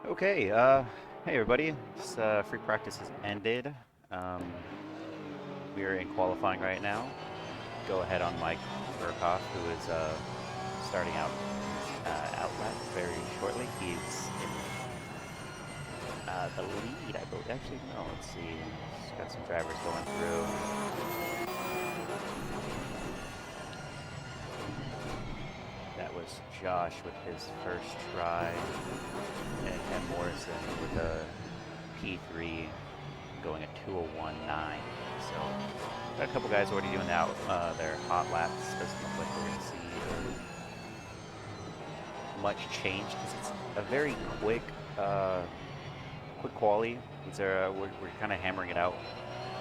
Okay, hey everybody. This free practice has ended. Um, we are in qualifying right now. Go ahead on Mike Burkhoff, who is starting out his outlet very shortly. He's in the lead, I believe. Actually, no, let's see. He's got some drivers going through. That was Josh with his first try, and Ken Morrison with a P3 going at 2:01.9. So got a couple guys already doing their hot laps. Doesn't look like we're going to see much change because it's a very quick quali. These are we're kind of hammering it out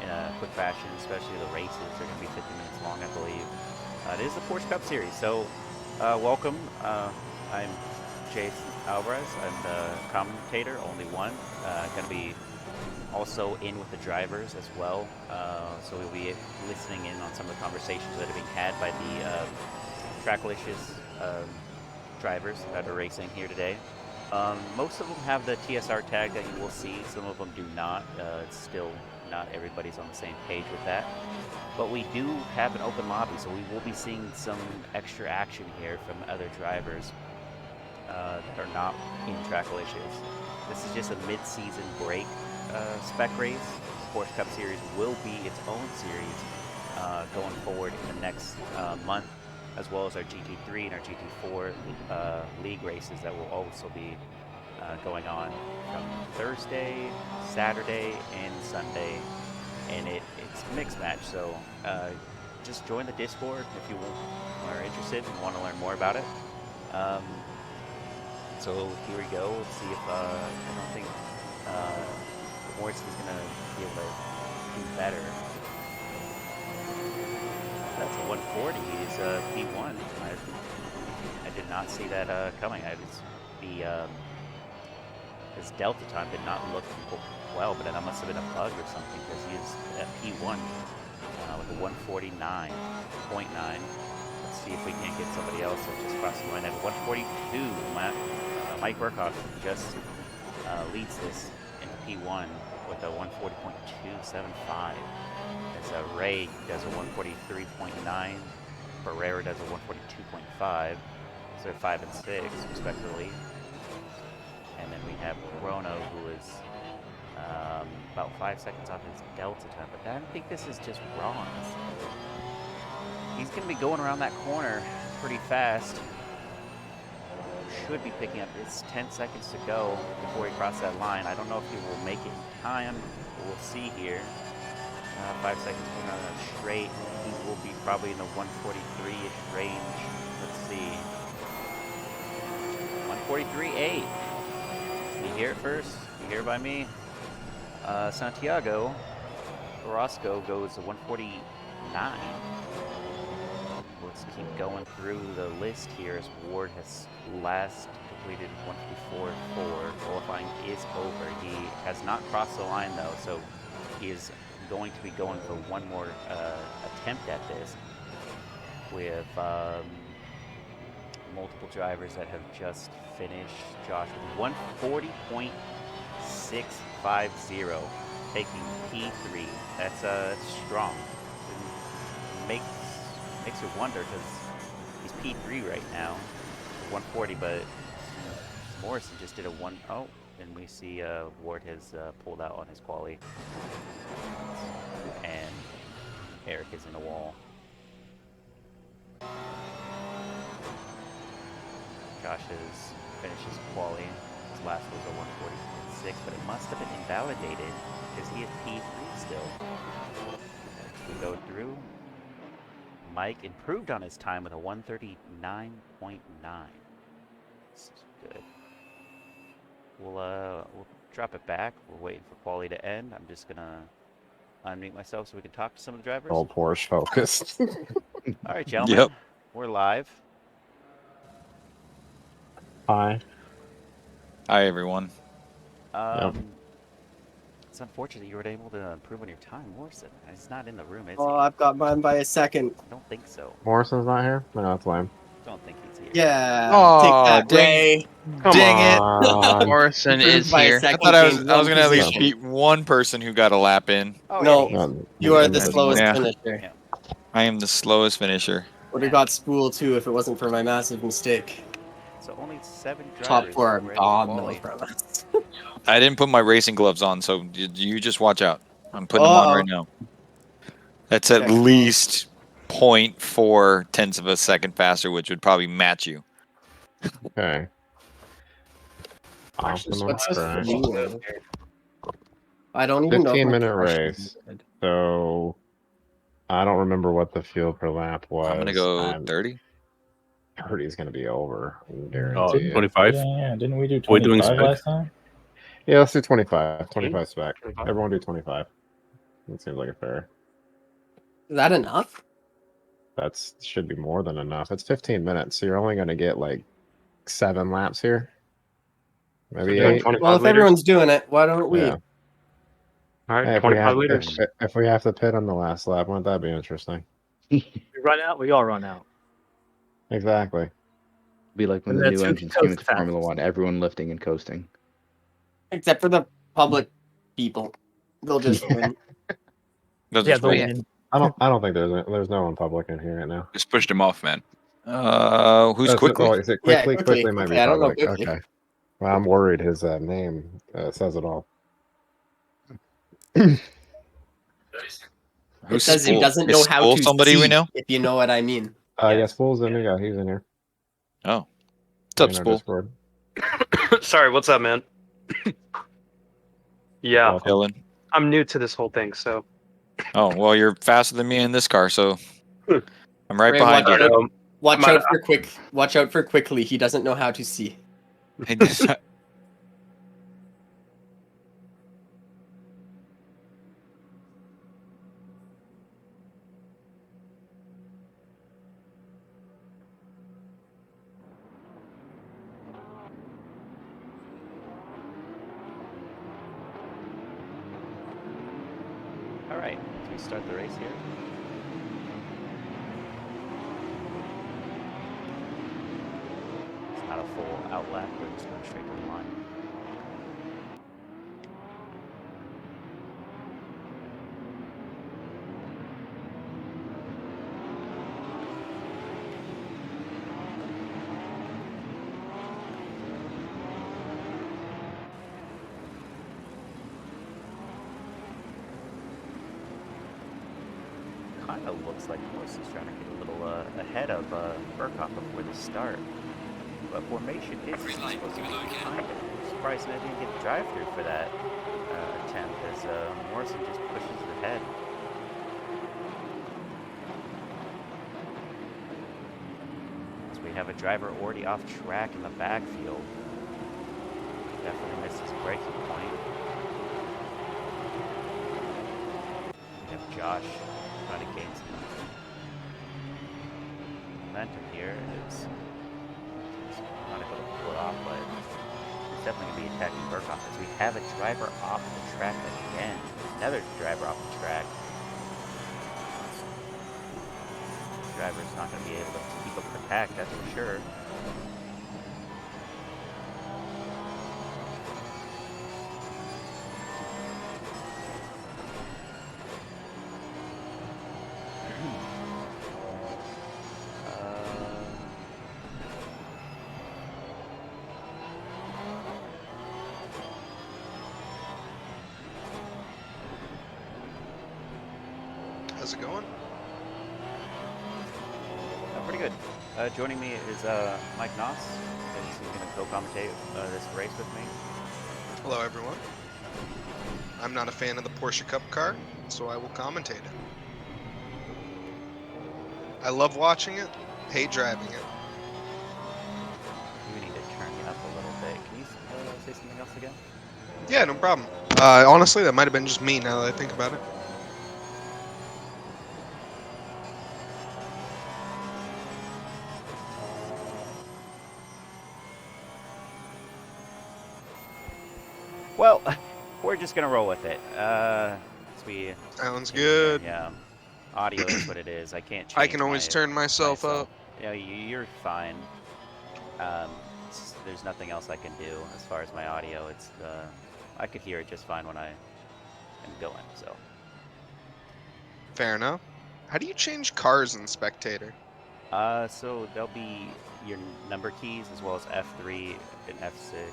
in a quick fashion, especially the races. They're going to be 50 minutes long, I believe. It is the Porsche Cup Series, so welcome. I'm Jason Alvarez. I'm the commentator, only one. Going to be also in with the drivers as well. So we'll be listening in on some of the conversations that are being had by the trackilicious drivers that are racing here today. Most of them have the TSR tag that you will see. Some of them do not. It's still not everybody's on the same page with that. But we do have an open lobby, so we will be seeing some extra action here from other drivers that are not in Trackalicious. This is just a mid-season break spec race. The Porsche Cup Series will be its own series going forward in the next month, as well as our GT3 and our GT4 league races that will also be going on from Thursday, Saturday, and Sunday. And it's a mixed match, so just join the Discord if you are interested and want to learn more about it. So here we go. Let's see if I don't think Morrison's gonna be able to do better. That's a 140. He's P1. I did not see that coming. His delta time did not look well, but that must have been a bug or something because he is at P1 with a 149.9. Let's see if we can't get somebody else that just crossed the line at 142. Mike Burkhoff just leads this into P1 with a 140.275. As Ray does a 143.9, Barrera does a 142.5. So they're 5 and 6 respectively. And then we have Rono, who is about 5 seconds off his delta time. But I think this is just wrong. He's going to be going around that corner pretty fast. Should be picking up. It's 10 seconds to go before he crosses that line. I don't know if he will make it in time. We'll see here. 5 seconds going on that straight. He will be probably in the 143-ish range. Let's see. 143.8. You hear it first. You hear it by me. Santiago Orozco goes to 149. Let's keep going through the list here as Ward has last completed 154.4. Qualifying is over. He has not crossed the line though, so he is going to be going for one more attempt at this with multiple drivers that have just finished. Josh with 140.650, taking P3. That's strong. It makes you wonder because he's P3 right now, 140, but Morrison just did a 1-0, and we see Ward has pulled out on his quali, and Eric is in the wall. Josh has finished his quali. His last was a 140.6, but it must have been invalidated because he is P3 still. We go through. Mike improved on his time with a 139.9. This is good. We'll drop it back. We're waiting for quali to end. I'm just gonna unmute myself so we can talk to some of the drivers. All Porsche focused. All right, gentlemen. Yep. We're live. Hi. Hi, everyone. It's unfortunate you were able to improve on your time, Morrison. He's not in the room, is Oh, he? I've got mine by a second. I don't think so. Morrison's not here? No, that's lame. Don't think he's here. Yeah. Aw, take that, dang. Ray. Come Dang it. on. Morrison Improved is by a here. I second, thought I was gained going one to at least position. beat one person who got a lap in. Oh, No. yeah, he's, You are the Anybody. slowest Yeah. finisher. Yeah. I am the slowest finisher. Would have got spool too if it wasn't for my massive mistake. So only 7 Top drivers 4 are were able to god qualify. knows from us. I didn't put my racing gloves on, so you just watch out. I'm putting them on right now. That's at Okay. least 0.4 tenths of a second faster, which would probably match you. Okay. Optimum What's this track. new? I don't even know. 15-minute race. So I don't remember what the fuel per lap was. I'm going to go 30. 30 is going to be over. I can Oh, guarantee it. 25. Yeah, didn't we do We're doing 25 spec? last time? Yeah, let's do 25. 25 spec. 25? Everyone do 25. That seems like a fair. Is that enough? That's should be more than enough. It's 15 minutes, so you're only going to get like 7 laps here. Maybe doing 8. 25 Well, if liters? everyone's doing it, why don't we? Yeah. All right, Hey, if, we 25 have, liters. if we have to pit on the last lap, wouldn't that be interesting? We run out, we all run out. Exactly. Be like when And the that's new who engines goes came into fastest. Formula One, everyone lifting and coasting. Except for the public people. They'll just win. They'll Yeah, just the wait. win. I don't think there's no one public in here right now. Just pushed him off, man. Who's Is it- quickly? Oh, is it Yeah, quickly? quickly. Quickly might be Okay, I don't know public. quickly. Okay. Well, I'm worried his name says it all. It Who's says he Spool? doesn't Is know how Spool to somebody see, we know? if you know what I mean. Yeah, Spool's in here. Yeah, he's in here. Oh. What's up, In our Spool? Discord. Sorry, what's up, man? Yeah, Welcome. Dylan. I'm new to this whole thing, so. Oh, well, you're faster than me in this car, so I'm right Ray, behind watch you. out. Watch I'm out for quick. Watch out for quickly. He doesn't know how to see. Hey, just- All right, can we start the race here? It's not a full out lap, we're just going straight to the line. Kind of looks like Nause is trying to get a little ahead of Burkhoff before the start. But formation is supposed to be behind him. I'm surprised I didn't get the drive-through for that attempt, as Morrison just pushes ahead. So we have a driver already off track in the backfield. Definitely missed his braking point. We have Josh trying to gain some momentum here. He's not able to pull it off, but he's definitely going to be attacking Burkhoff as we have a driver off the track again. Another driver off the track. Driver's not going to be able to keep up the pack, that's for sure. How's it going? Pretty good. Joining me is Mike Nause, who's going to co-commentate this race with me. Hello, everyone. I'm not a fan of the Porsche Cup car, so I will commentate it. I love watching it, hate driving it. We need to turn you up a little bit. Can you say something else again? Yeah, no problem. Honestly, that might have been just me now that I think about it. Well, we're just gonna roll with it. Sounds good. Yeah, audio is what it is. I can't change. I can always turn myself up. you know, you're fine. There's nothing else I can do as far as my audio. It's I could hear it just fine when I am going. So Fair enough. How do you change cars in Spectator? so there'll be your number keys as well as F3 and F6.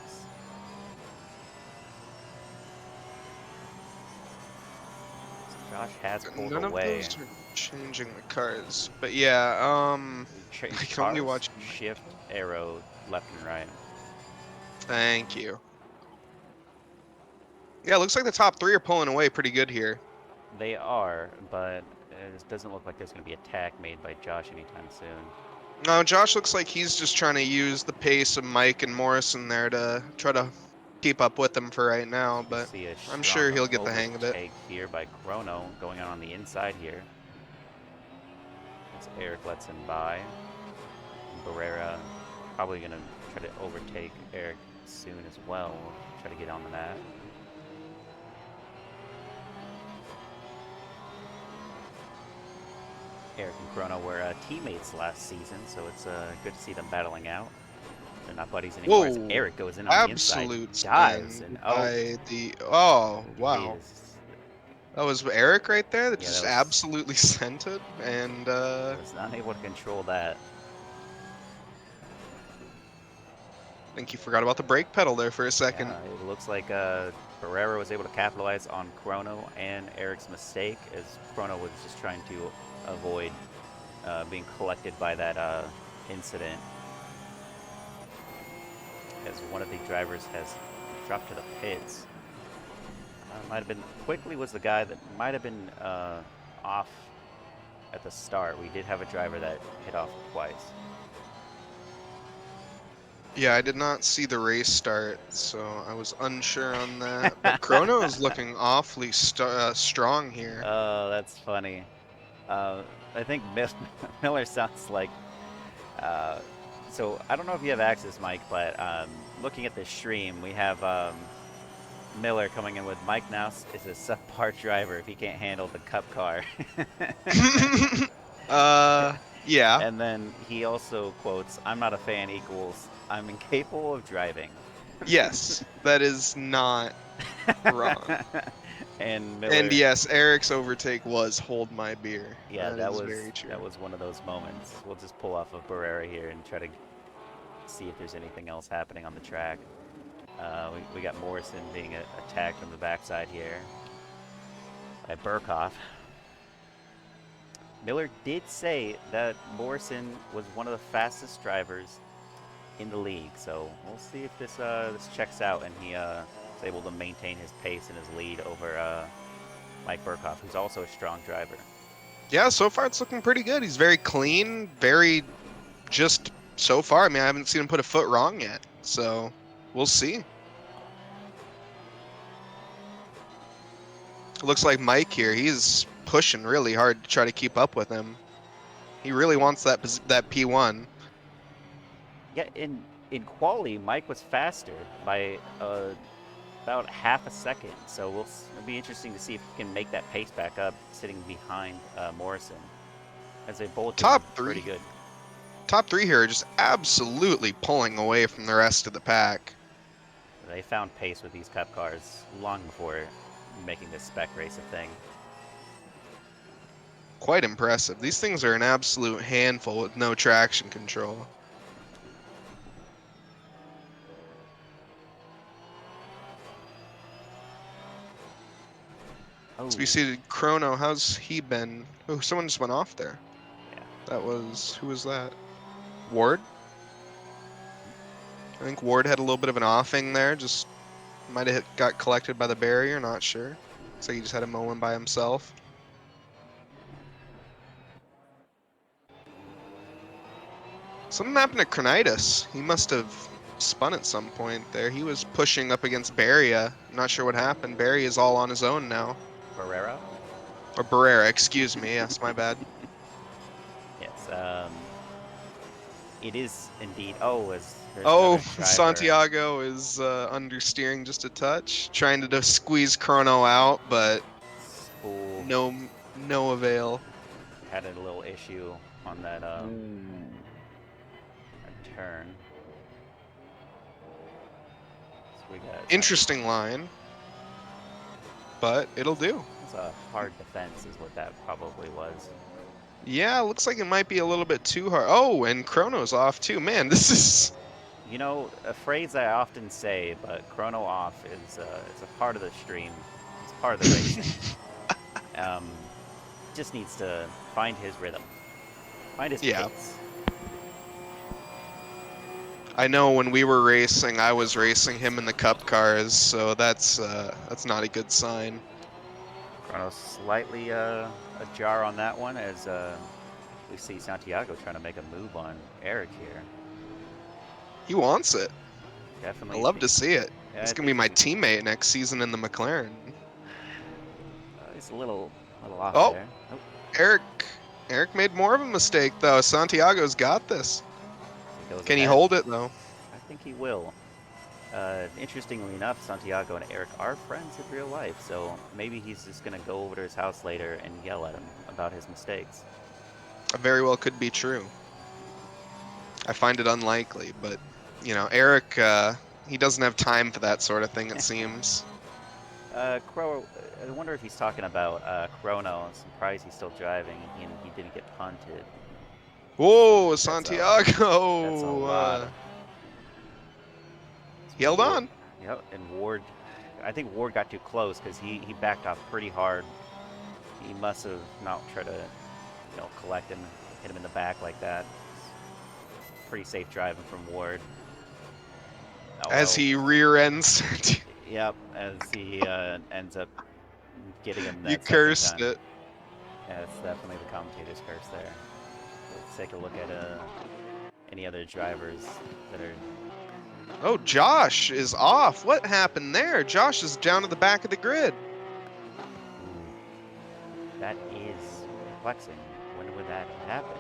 So Josh has pulled None away. of those are changing the cars. But yeah, Change I can only cars, watch. shift, arrow, left and right. Thank you. Yeah, looks like the top 3 are pulling away pretty good here. They are, but it doesn't look like there's going to be a attack made by Josh anytime soon. No, Josh looks like he's just trying to use the pace of Mike and Morrison there to try to keep up with them for right now, but See a I'm strong sure he'll get the hang of it. overtake here by Chrono going on the inside here. As Eric lets him by. Barrera probably going to try to overtake Eric soon as well. Try to get on the mat. Eric and Chrono were teammates last season, so it's good to see them battling out. They're not buddies anymore. As Whoa. Eric goes in on the inside, Absolute dives, spin and by the. Oh, he wow. is- That was Eric right there that Yeah, just that was- absolutely sent it. And was not able to control that. I think you forgot about the brake pedal there for a second. Yeah, it looks like Barrera was able to capitalize on Chrono and Eric's mistake, as Chrono was just trying to avoid being collected by that incident. As one of the drivers has dropped to the pits. Might have been Quickly was the guy that might have been off at the start. We did have a driver that hit off twice. Yeah, I did not see the race start, so I was unsure on that. But Chrono is looking awfully strong here. Oh, that's funny. I think Miller sounds like. So I don't know if you have access, Mike, but looking at the stream, we have Miller coming in with Mike Nause is a subpar driver if he can't handle the cup car. Yeah. And then he also quotes, "I'm not a fan equals I'm incapable of driving." Yes, that is not wrong. And Miller, And yes, Eric's overtake was hold my beer. yeah, that is very true. that was one of those moments. We'll just pull off of Barrera here and try to see if there's anything else happening on the track. We got Morrison being attacked from the backside here by Burkhoff. Miller did say that Morrison was one of the fastest drivers in the league, so we'll see if this checks out and he is able to maintain his pace and his lead over Mike Burkhoff, who's also a strong driver. Yeah, so far it's looking pretty good. He's very clean, very just so far. I mean, I haven't seen him put a foot wrong yet, so we'll see. It looks like Mike here, he's pushing really hard to try to keep up with him. He really wants that P1. Yeah, in quali, Mike was faster by about half a second, so it'll be interesting to see if he can make that pace back up sitting behind Morrison, as they both Top been pretty three. good. Top 3 here are just absolutely pulling away from the rest of the pack. They found pace with these cup cars long before making this spec race a thing. Quite impressive. These things are an absolute handful with no traction control. Oh, So we see Chrono, how's he been? Oh, someone just went off there. Yeah. That was, who was that? Ward? I think Ward had a little bit of an offing there, just might have got collected by the barrier, not sure. Looks like he just had a moment by himself. Something happened to Cronitis. He must have spun at some point there. He was pushing up against Barria. I'm not sure what happened. Barria is all on his own now. Barrera? Or Barrera, excuse me. Yes, my bad. Yes, it is indeed. Oh, as there's Oh, another driver. Santiago is understeering just a touch, trying to just squeeze Chrono out, but Spool no avail. had a little issue on that turn. So we got Interesting line, but it'll do. It's a hard defense, is what that probably was. Yeah, looks like it might be a little bit too hard. Oh, and Chrono's off too. Man, this is. You know, a phrase I often say, but chrono off is it's a part of the stream. It's part of the racing. Just needs to find his rhythm, find his Yeah. pace. I know when we were racing, I was racing him in the cup cars, so that's not a good sign. Chrono slightly ajar on that one as we see Santiago trying to make a move on Eric here. He wants it. Definitely. I love to see it. Yeah, He's I gonna be think my teammate next season in the McLaren. He's a little off Oh. there. Eric made more of a mistake though. Santiago's got this. Goes Can he ahead. hold it though? I think he will. Interestingly enough, Santiago and Eric are friends in real life, so maybe he's just going to go over to his house later and yell at him about his mistakes. Very well could be true. I find it unlikely, but you know, Eric, he doesn't have time for that sort of thing, it seems. I wonder if he's talking about Chrono. I'm surprised he's still driving and he didn't get punted. Whoa, That's Santiago! a lot. He held on. Yep, and Ward, I think Ward got too close because he backed off pretty hard. He must have not tried to, collect him, hit him in the back like that. Pretty safe driving from Ward. As he rear ends. Yep, as he ends up getting him that You second cursed time. it. Yeah, it's definitely the commentator's curse there. Let's take a look at any other drivers that are... Oh, Josh is off. What happened there? Josh is down at the back of the grid. That is perplexing. When would that happen?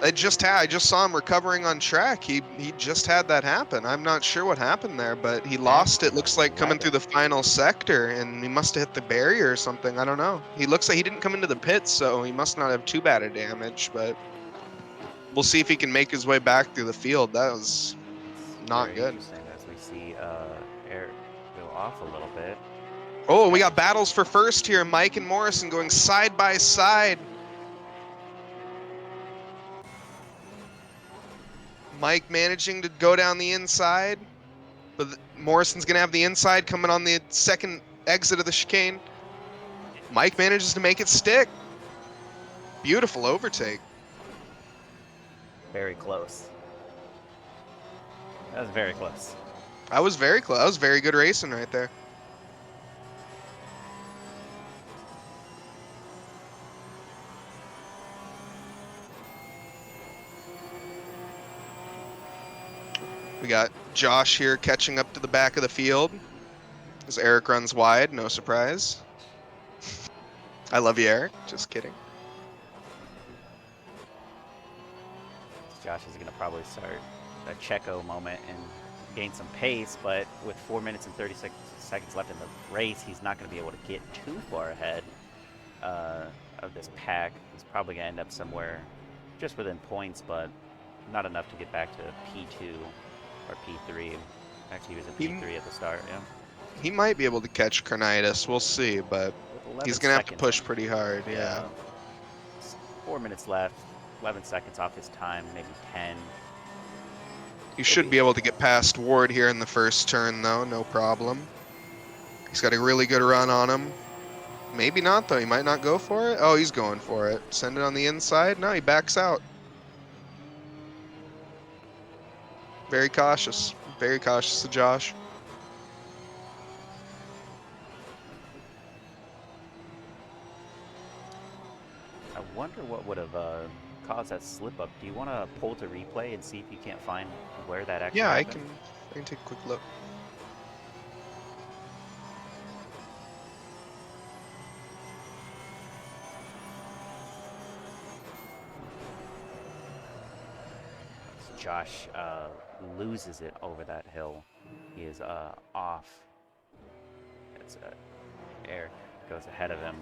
I just saw him recovering on track. He just had that happen. I'm not sure what happened there, but he lost it. Looks like coming through the final sector, and he must have hit the barrier or something. I don't know. He looks like he didn't come into the pits, so he must not have too bad a damage. But we'll see if he can make his way back through the field. That was not Very good. interesting as we see Eric go off a little bit. Oh, we got battles for first here. Mike and Morrison going side by side. Mike managing to go down the inside, but Morrison's going to have the inside coming on the second exit of the chicane. Mike manages to make it stick. Beautiful overtake. Very close. That was very close. I was very close. That was very good racing right there. We got Josh here catching up to the back of the field as Eric runs wide. No surprise. I love you, Eric. Just kidding. Josh is going to probably start a Checo moment and gain some pace, but with 4 minutes and 30 seconds left in the race, he's not going to be able to get too far ahead of this pack. He's probably going to end up somewhere just within points, but not enough to get back to P2 or P3. Actually, he was in P3 at the start, yeah. He might be able to catch Carnitas. We'll see, but he's going to have to push pretty hard, yeah. 4 minutes left, 11 seconds off his time, maybe 10. He should be able to get past Ward here in the first turn, though, no problem. He's got a really good run on him. Maybe not, though. He might not go for it. Oh, he's going for it. Send it on the inside. No, he backs out. Very cautious. Very cautious of Josh. I wonder what would have caused that slip up. Do you want to pull to replay and see if you can't find where that actually Yeah, happened? I can take a quick look. Josh loses it over that hill. He is off. It's Eric goes ahead of him.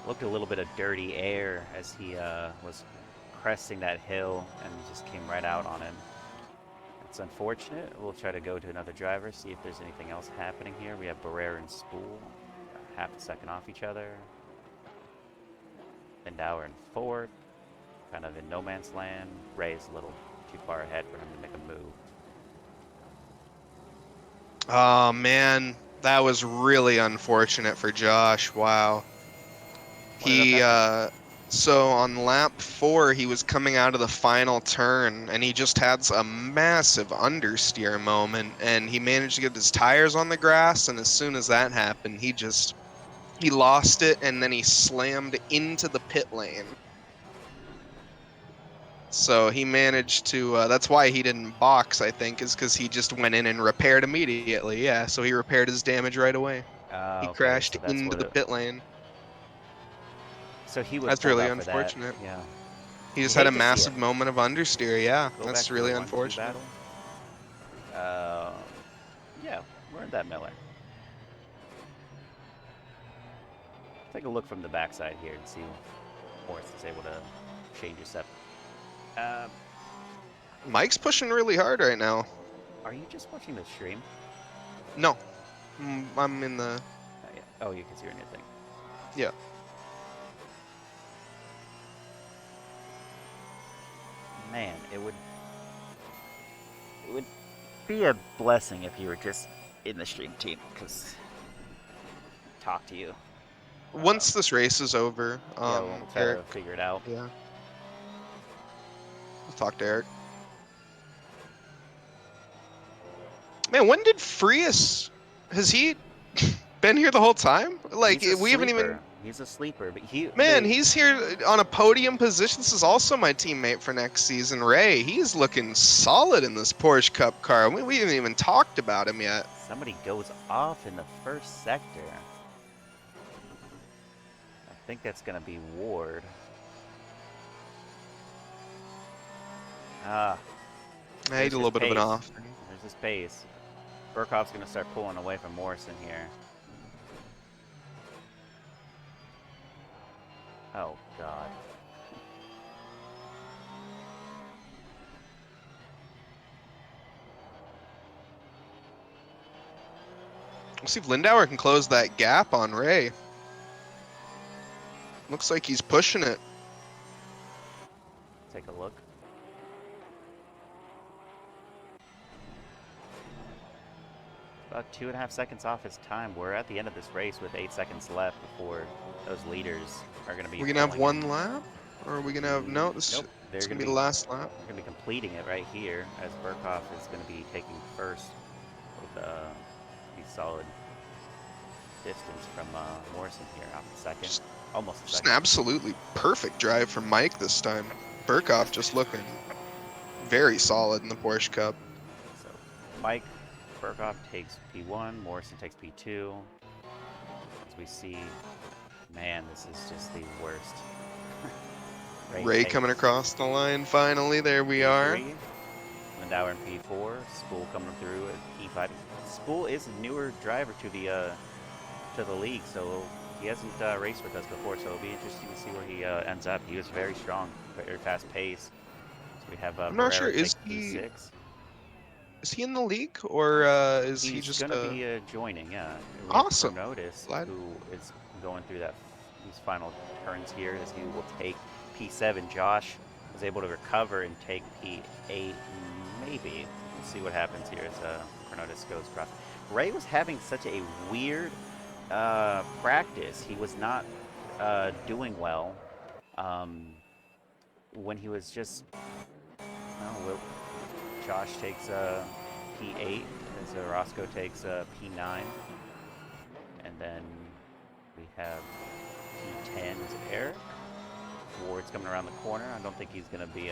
Looked a little bit of dirty air as he was cresting that hill and just came right out on him. It's unfortunate. We'll try to go to another driver, see if there's anything else happening here. We have Barrera and Spool, half a second off each other. Lindauer in fourth, kind of in no man's land. Ray is a little too far ahead for him to make a move. Oh man, that was really unfortunate for Josh. Wow. He so on lap 4 he was coming out of the final turn and he just had a massive understeer moment and he managed to get his tires on the grass, and as soon as that happened he lost it and then he slammed into the pit lane. So he managed to that's why he didn't box, I think, is because he just went in and repaired immediately. Yeah, so he repaired his damage right away. He Okay, crashed so that's into what the pit lane. So he was That's pulled really out for that. unfortunate. Yeah. He just You had a hate to see massive it. moment of understeer. Yeah, Go back that's to really the 1-2 unfortunate. battle. Yeah, we're in that Miller. Take a look from the backside here and see if Morris is able to change his step. Mike's pushing really hard right now. Are you just watching the stream? No, I'm in the. Yeah. Oh, you can see your new thing. Yeah. Man, it would be a blessing if you were just in the stream team, because talk to you. Once this race is over, Yeah, we'll try Eric. to figure it out. Yeah. I'll talk to Eric. Man, when did Frias? Has he been here the whole time? Like He's a we haven't even. sleeper. He's a sleeper, but he. Man, they- he's here on a podium position. This is also my teammate for next season, Ray. He's looking solid in this Porsche Cup car. We haven't even talked about him yet. Somebody goes off in the first sector. I think that's going to be Ward. I There's had a little his bit of an pace. off. There's his pace. Burkhoff's going to start pulling away from Morrison here. Oh, God. We'll see if Lindauer can close that gap on Ray. Looks like he's pushing it. Take a look. About 2.5 seconds off his time. We're at the end of this race with 8 seconds left before those leaders are going to be. We're gonna have pulling one in. lap, or are we gonna have no? This Nope. is They're gonna be the last lap. We're going to be completing it right here, as Burkhoff is going to be taking first with a solid distance from Morrison here off the second. Almost a Just an second. absolutely perfect drive from Mike this time. Burkhoff just looking very solid in the Porsche Cup. So Mike Burkhoff takes P1, Morrison takes P2. As we see, man, this is just the worst. Ray coming across the line finally. There we are. P3, Lindauer in P4, Spool coming through at P5. Spool is a newer driver to the league, so he hasn't raced with us before, so it'll be interesting to see where he ends up. He was very strong, very fast pace. So we have I'm not Barrera sure, is take he- P6. Is he in the league, or is he He's just? going to be joining, yeah. Awesome. Notice Glad- who is going through these final turns here, as he will take P7. Josh was able to recover and take P8, maybe. We'll see what happens here as Chronotis goes across. Ray was having such a weird practice. He was not doing well when he was just. Josh takes P8 as Roscoe takes P9, and then we have P10 as Eric. Ward's coming around the corner. I don't think he's going to be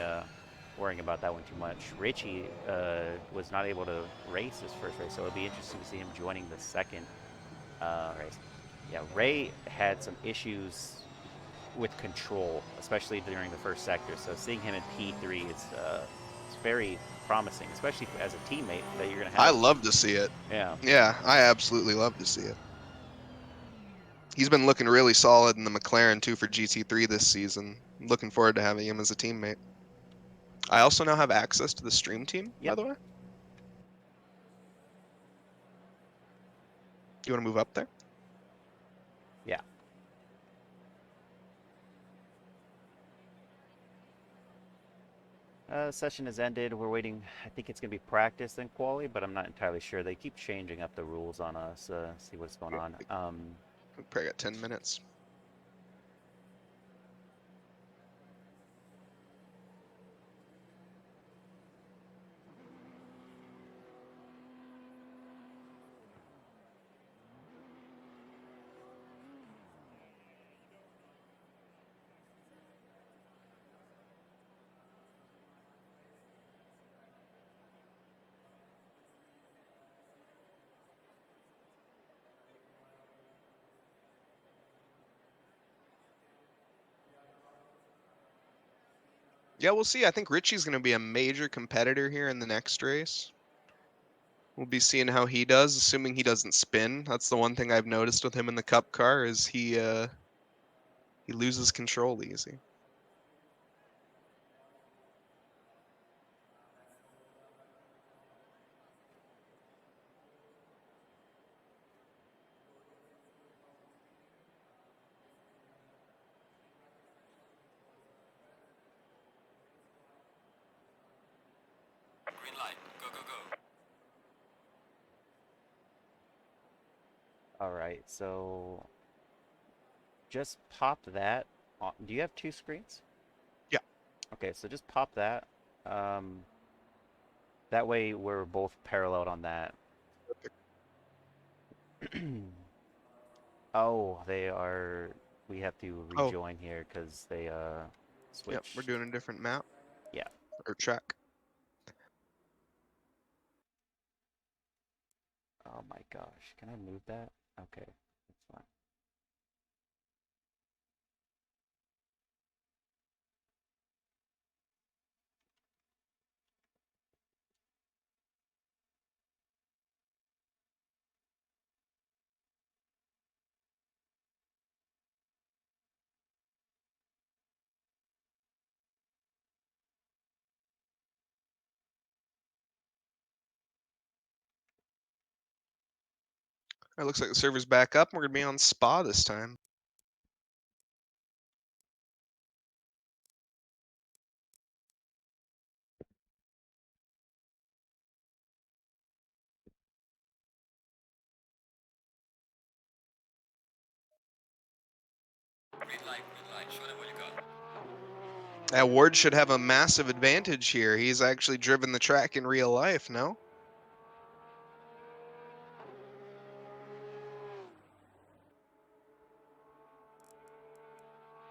worrying about that one too much. Richie was not able to race his first race, so it'll be interesting to see him joining the second race. Yeah, Ray had some issues with control, especially during the first sector. So seeing him in P3 is it's very promising, especially as a teammate that you're going to have. I love to see it. Yeah. Yeah, I absolutely love to see it. He's been looking really solid in the McLaren too for GT3 this season. Looking forward to having him as a teammate. I also now have access to the stream team, by Yep. the way. You want to move up there? Yeah. Session has ended. We're waiting. I think it's going to be practice then quali, but I'm not entirely sure. They keep changing up the rules on us. See what's going on. We probably got 10 minutes. Yeah, we'll see. I think Richie's going to be a major competitor here in the next race. We'll be seeing how he does, assuming he doesn't spin. That's the one thing I've noticed with him in the Cup car is he loses control easy. Green light. Go, go, go. all right, so just pop that. Do you have two screens? Yeah. Okay, so just pop that. That way we're both paralleled on that. Oh, they are. We have to Oh. rejoin here because they switched. Yep, we're doing a different map. Yeah. Or track. Oh my gosh, can I move that? Okay, that's fine. It looks like the server's back up. We're going to be on Spa this time. Green light, green light. Show them what you got. Ward should have a massive advantage here. He's actually driven the track in real life, no?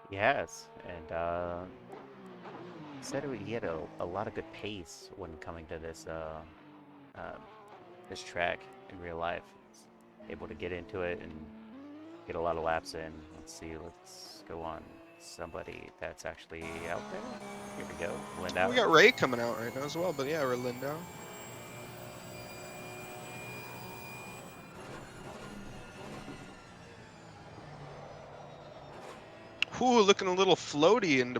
Yes, and he said he had a lot of good pace when coming to this this track in real life. He's able to get into it and get a lot of laps in. Let's see. Let's go on somebody that's actually out there. Here we go. Lindau. We got Ray coming out right now as well, but yeah, we're Lindau. Ooh, looking a little floaty into.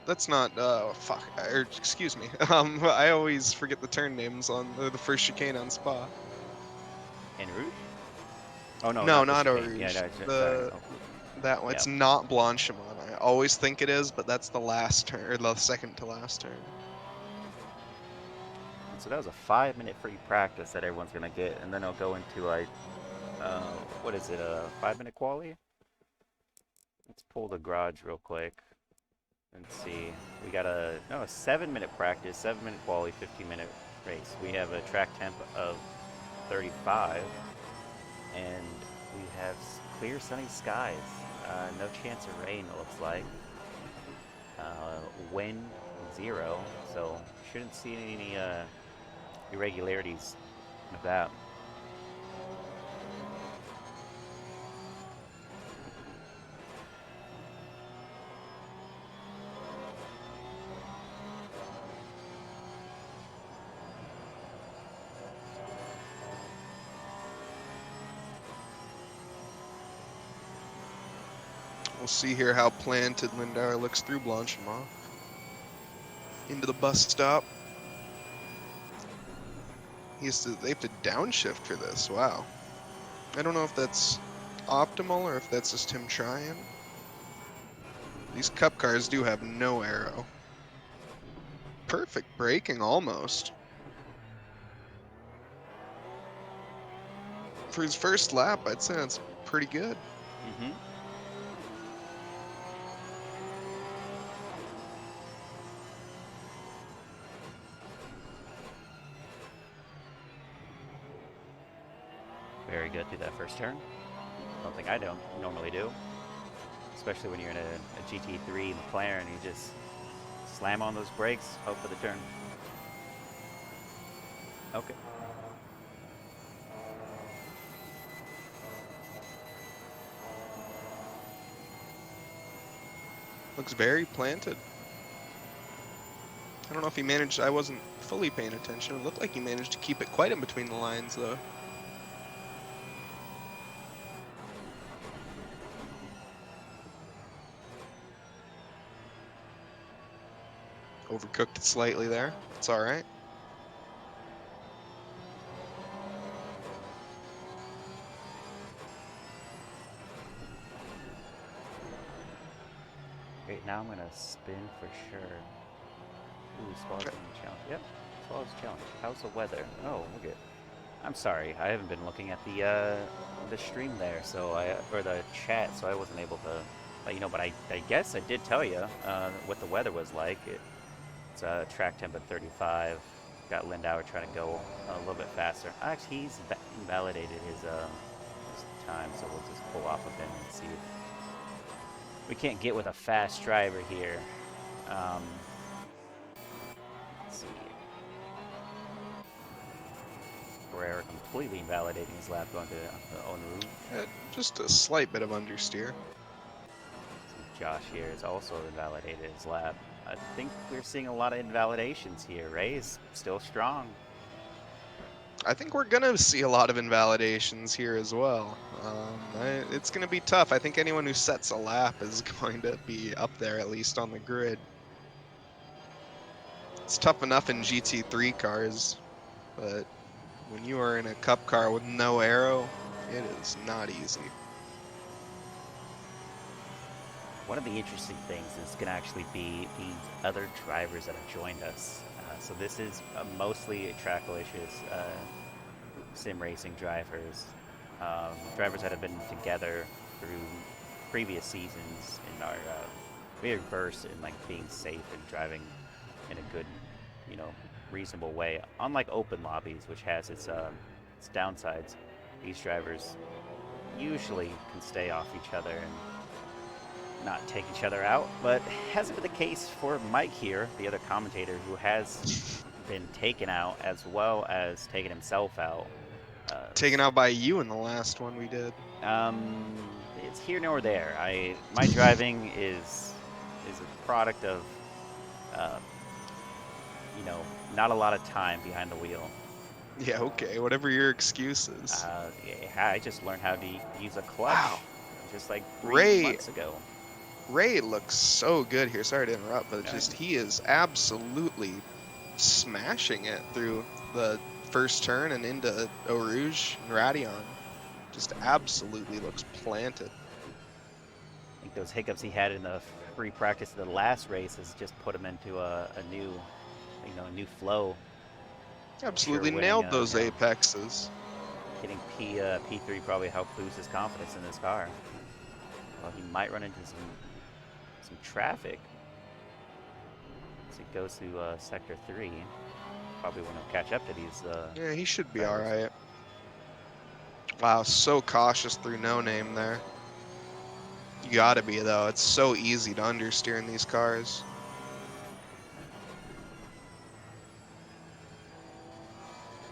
That's not. Fuck. Or excuse me. I always forget the turn names on the first chicane on Spa. En route? Oh no, No, not not the Eau chicane. Yeah, Rouge. no, sorry. The Oh, that one. yeah. It's not Blanchimont. I always think it is, but that's the last turn, or the second to last turn. And so that was a 5-minute free practice that everyone's gonna get, and then I'll go into like, what is it? A 5-minute quali? Let's pull the garage real quick and see. We got a 7-minute practice, 7-minute quali, 15-minute race. We have a track temp of 35, and we have clear sunny skies. No chance of rain, it looks like. Wind 0, so shouldn't see any irregularities with that. We'll see here how planted Lindauer looks through Blanchimont. Into the bus stop. They have to downshift for this. Wow. I don't know if that's optimal or if that's just him trying. These cup cars do have no aero. Perfect braking almost. For his first lap, I'd say that's pretty good. Mm-hmm. Very good through that first turn. Something I don't normally do. Especially when you're in a GT3 McLaren, you just slam on those brakes, hope for the turn. Okay. Looks very planted. I don't know if he managed, I wasn't fully paying attention. It looked like he managed to keep it quite in between the lines though. Overcooked it slightly there. It's all right. Great, now I'm gonna spin for sure. Ooh, Spal's challenge. Yep, Spal's challenge. How's the weather? Oh, look at. I'm sorry, I haven't been looking at the stream there, so or the chat, so I wasn't able to let you know. But I guess I did tell you what the weather was like. It's track temp at 35. Got Lindauer trying to go a little bit faster. Actually, he's invalidated his time, so we'll just pull off of him and see if we can't get with a fast driver here. Let's see. Guerrero completely invalidating his lap going to Onru. Just a slight bit of understeer. Josh here has also invalidated his lap. I think we're seeing a lot of invalidations here. Ray is still strong. I think we're gonna see a lot of invalidations here as well. It's gonna be tough. I think anyone who sets a lap is going to be up there at least on the grid. It's tough enough in GT3 cars, but when you are in a cup car with no aero, it is not easy. One of the interesting things is going to actually be these other drivers that have joined us. So this is mostly trackilicious sim racing drivers, drivers that have been together through previous seasons and are very versed in like being safe and driving in a good, reasonable way. Unlike open lobbies, which has its downsides, these drivers usually can stay off each other and not take each other out, but hasn't been the case for Mike here, the other commentator, who has been taken out as well as taken himself out. Taken out by you in the last one we did. It's here nor there. My driving is a product of not a lot of time behind the wheel. Yeah, okay, whatever your excuse is. Yeah, I just learned how to use a clutch Wow. just like 3 Ray- months ago. Ray looks so good here. Sorry to interrupt, but he is absolutely smashing it through the first turn and into Eau Rouge and Radion. Just absolutely looks planted. I think those hiccups he had in the free practice of the last race has just put him into a new, a new flow. Absolutely winning, nailed those apexes. Getting P3 probably helped boost his confidence in this car. Well, he might run into some traffic as he goes to sector 3. Probably want to catch up to these. Yeah, he should be drivers. all right. Wow, so cautious through no name there. You gotta be though. It's so easy to understeer in these cars.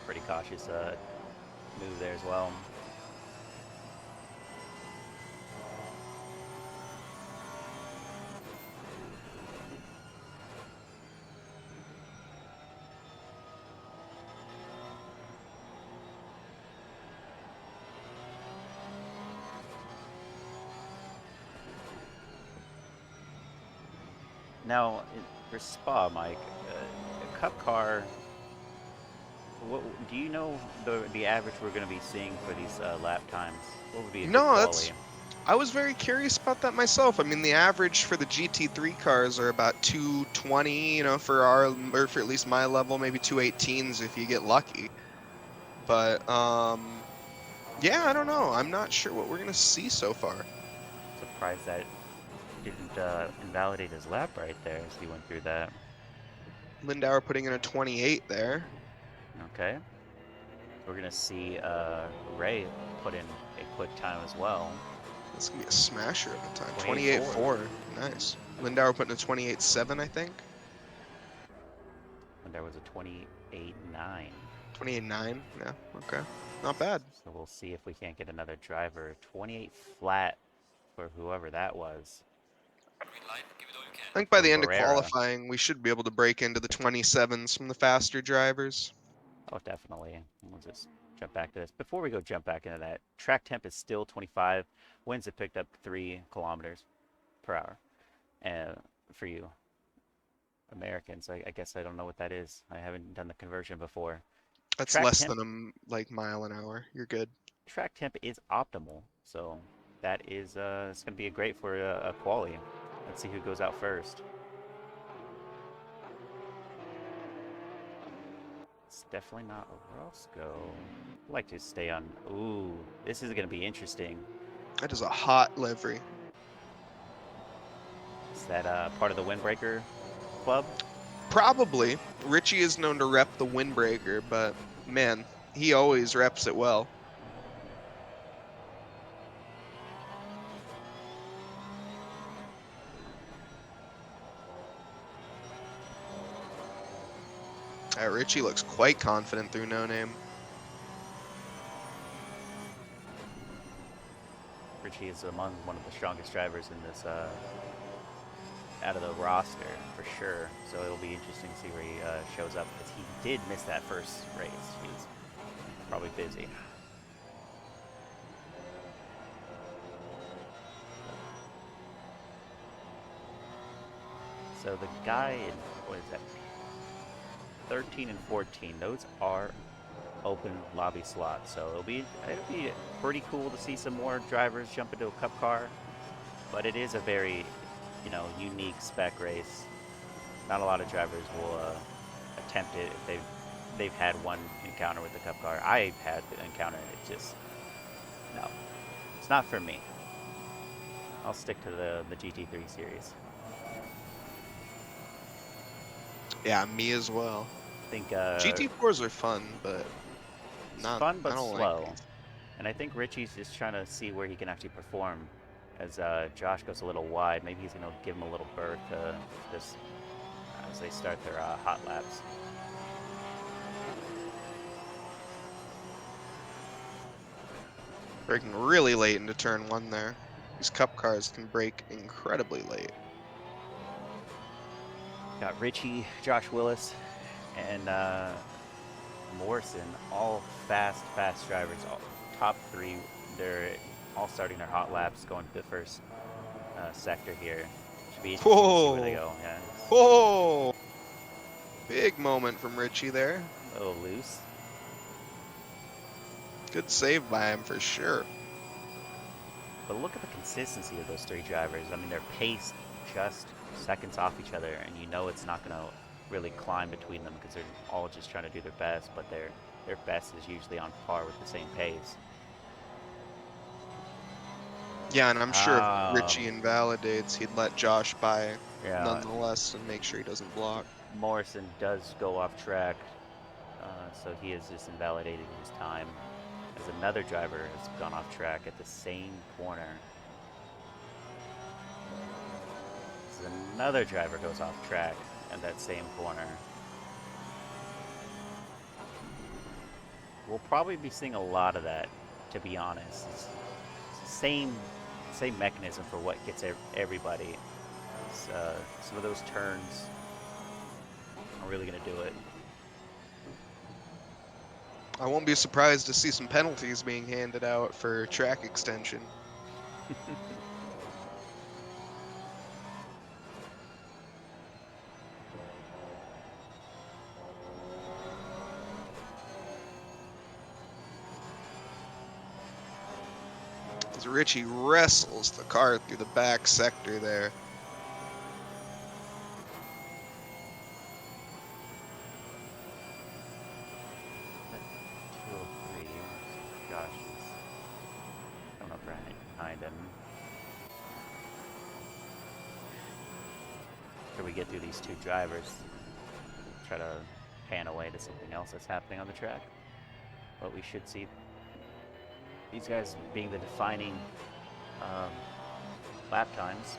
Pretty cautious move there as well. Now, for Spa, Mike, a Cup car. What do you know the average we're going to be seeing for these lap times? What would be a good No, quality? I was very curious about that myself. I mean, the average for the GT3 cars are about 220, you know, for our or for at least my level, maybe 218s if you get lucky. But yeah, I don't know. I'm not sure what we're gonna see so far. Surprised that didn't invalidate his lap right there as he went through that. Lindauer putting in a 28 there. Okay. We're going to see Ray put in a quick time as well. That's gonna be a smasher at the time. 28.4. 28.4. Nice. Lindauer putting a 28.7, I think. And there was a 28.9. 28.9. Yeah. Okay. Not bad. So we'll see if we can't get another driver. 28 flat for whoever that was. I think by the end of Barrera. qualifying, we should be able to break into the 27s from the faster drivers. Oh, definitely. We'll just jump back to this. Before we go jump back into that, track temp is still 25. Winds have picked up 3 kilometers per hour. And for you Americans, I guess I don't know what that is. I haven't done the conversion before. That's Track less temp- than a mile an hour. You're good. Track temp is optimal, so that is it's going to be great for a quali. Let's see who goes out first. It's definitely not Roscoe. I'd like to stay on. Ooh, this is going to be interesting. That is a hot livery. Is that part of the Windbreaker Club? Probably. Richie is known to rep the windbreaker, but man, he always reps it well. Richie looks quite confident through No Name. Richie is among one of the strongest drivers in this out of the roster for sure. So it'll be interesting to see where he shows up because he did miss that first race. He's probably busy. So the guy in, what is that, 13 and 14, those are open lobby slots. So it'll be pretty cool to see some more drivers jump into a cup car. But it is a very, unique spec race. Not a lot of drivers will attempt it if they've had one encounter with the cup car. I've had the encounter. It just, no, it's not for me. I'll stick to the GT3 series. Yeah, me as well. I think GT4s are fun, but it's not fun but I don't slow. like these. And I think Richie's just trying to see where he can actually perform. As Josh goes a little wide, maybe he's going to give him a little berth this as they start their hot laps. Breaking really late into turn 1 there. These cup cars can break incredibly late. Got Richie, Josh Willis, and Morrison, all fast drivers, all top 3. They're all starting their hot laps, going to the first sector here. Should be interesting to see where they go. Yeah, Whoa! Big moment from Richie there. a little loose. Good save by him for sure. But look at the consistency of those 3 drivers. I mean, they're paced just seconds off each other, and you know it's not going to really climb between them because they're all just trying to do their best, but their best is usually on par with the same pace. Yeah, and I'm sure if Richie invalidates, he'd let Josh by Yeah, nonetheless and make sure he doesn't block. Morrison does go off track, so he is just invalidating his time. As another driver has gone off track at the same corner. As another driver goes off track at that same corner. We'll probably be seeing a lot of that, to be honest. It's the same mechanism for what gets everybody. Some of those turns are really going to do it. I won't be surprised to see some penalties being handed out for track extension. as Richie wrestles the car through the back sector there. At 203, Josh is coming up right behind him. After we get through these two drivers, try to pan away to something else that's happening on the track. But we should see these guys being the defining lap times.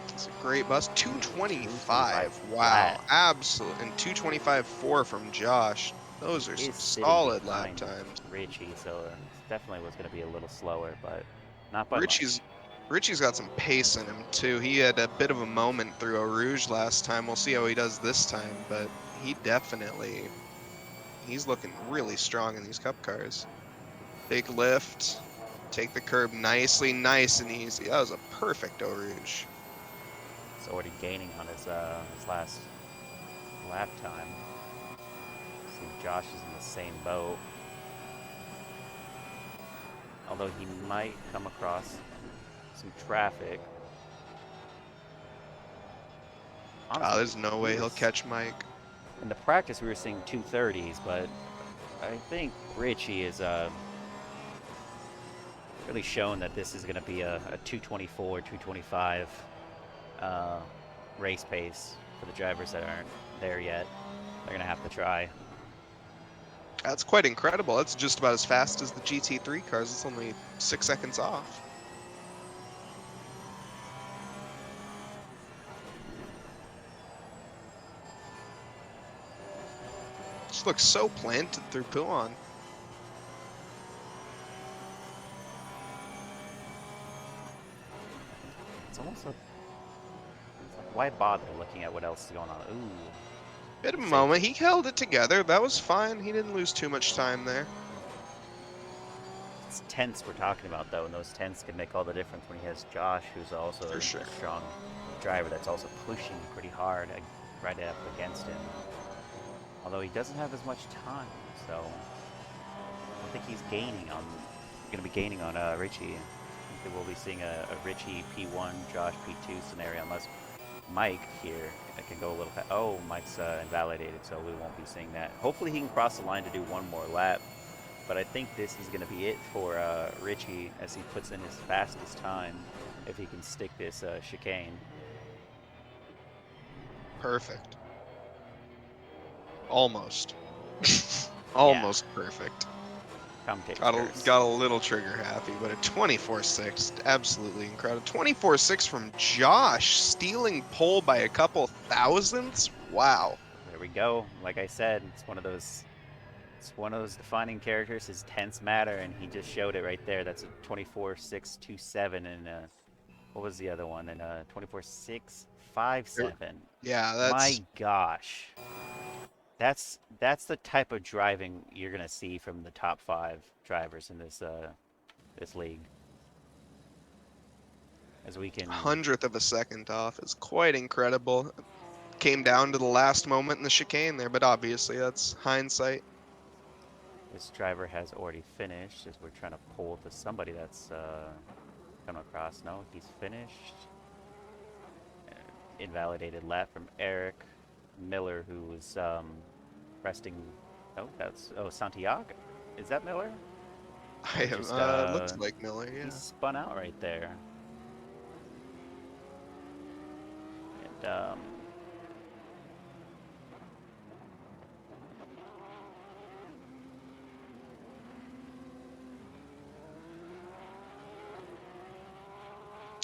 It's a great bus. 225. 225 Wow. flat. Absolute. And 225.4 from Josh. Those are some Is sitting solid lap behind times. Richie, so it definitely was going to be a little slower, but not by Richie's got some pace in him too. He had a bit of a moment through Eau Rouge last time. We'll see how he does this time, but he's looking really strong in these cup cars. Big lift, take the curb nicely, nice and easy. That was a perfect Eau Rouge. He's already gaining on his last lap time. See, Josh is in the same boat. Although he might come across some traffic. Honestly, There's no way he'll catch Mike. in the practice we were seeing 230s, but I think Richie is really shown that this is going to be a 224, 225 race pace for the drivers that aren't there yet. They're going to have to try. That's quite incredible. That's just about as fast as the GT3 cars. It's only 6 seconds off. Just looks so planted through Pouan. It's almost like, why bother looking at what else is going on? Ooh. Bit of a Safe. moment. He held it together. That was fine. He didn't lose too much time there. It's tense we're talking about, though, and those tense can make all the difference when he has Josh, who's also For a sure. strong driver that's also pushing pretty hard right up against him. Although he doesn't have as much time, so I don't think he's going to be gaining on Richie. I think we'll be seeing a Richie P1, Josh P2 scenario, unless Mike here can go a little fast. Oh, Mike's invalidated, so we won't be seeing that. Hopefully he can cross the line to do one more lap. But I think this is going to be it for Richie as he puts in his fastest time if he can stick this chicane. Perfect. Almost. Almost perfect. Commentator Got a little trigger happy, but a 24.6, absolutely incredible. 24.6 from Josh, stealing pole by a couple thousandths. Wow. There we go. Like I said, it's one of those defining characters. His tense matter, and he just showed it right there. That's a 24.627, and what was the other one? And 24.657. Yeah, that's My gosh. That's the type of driving you're gonna see from the top 5 drivers in this league. As we can 100th of a second off. Is quite incredible. Came down to the last moment in the chicane there, but obviously that's hindsight. This driver has already finished as we're trying to pull to somebody that's coming across. No, he's finished. Invalidated lap from Eric Miller, who was resting. Oh, Santiago. Is that Miller? I have, Just, looks like Miller, yeah. He spun out right there.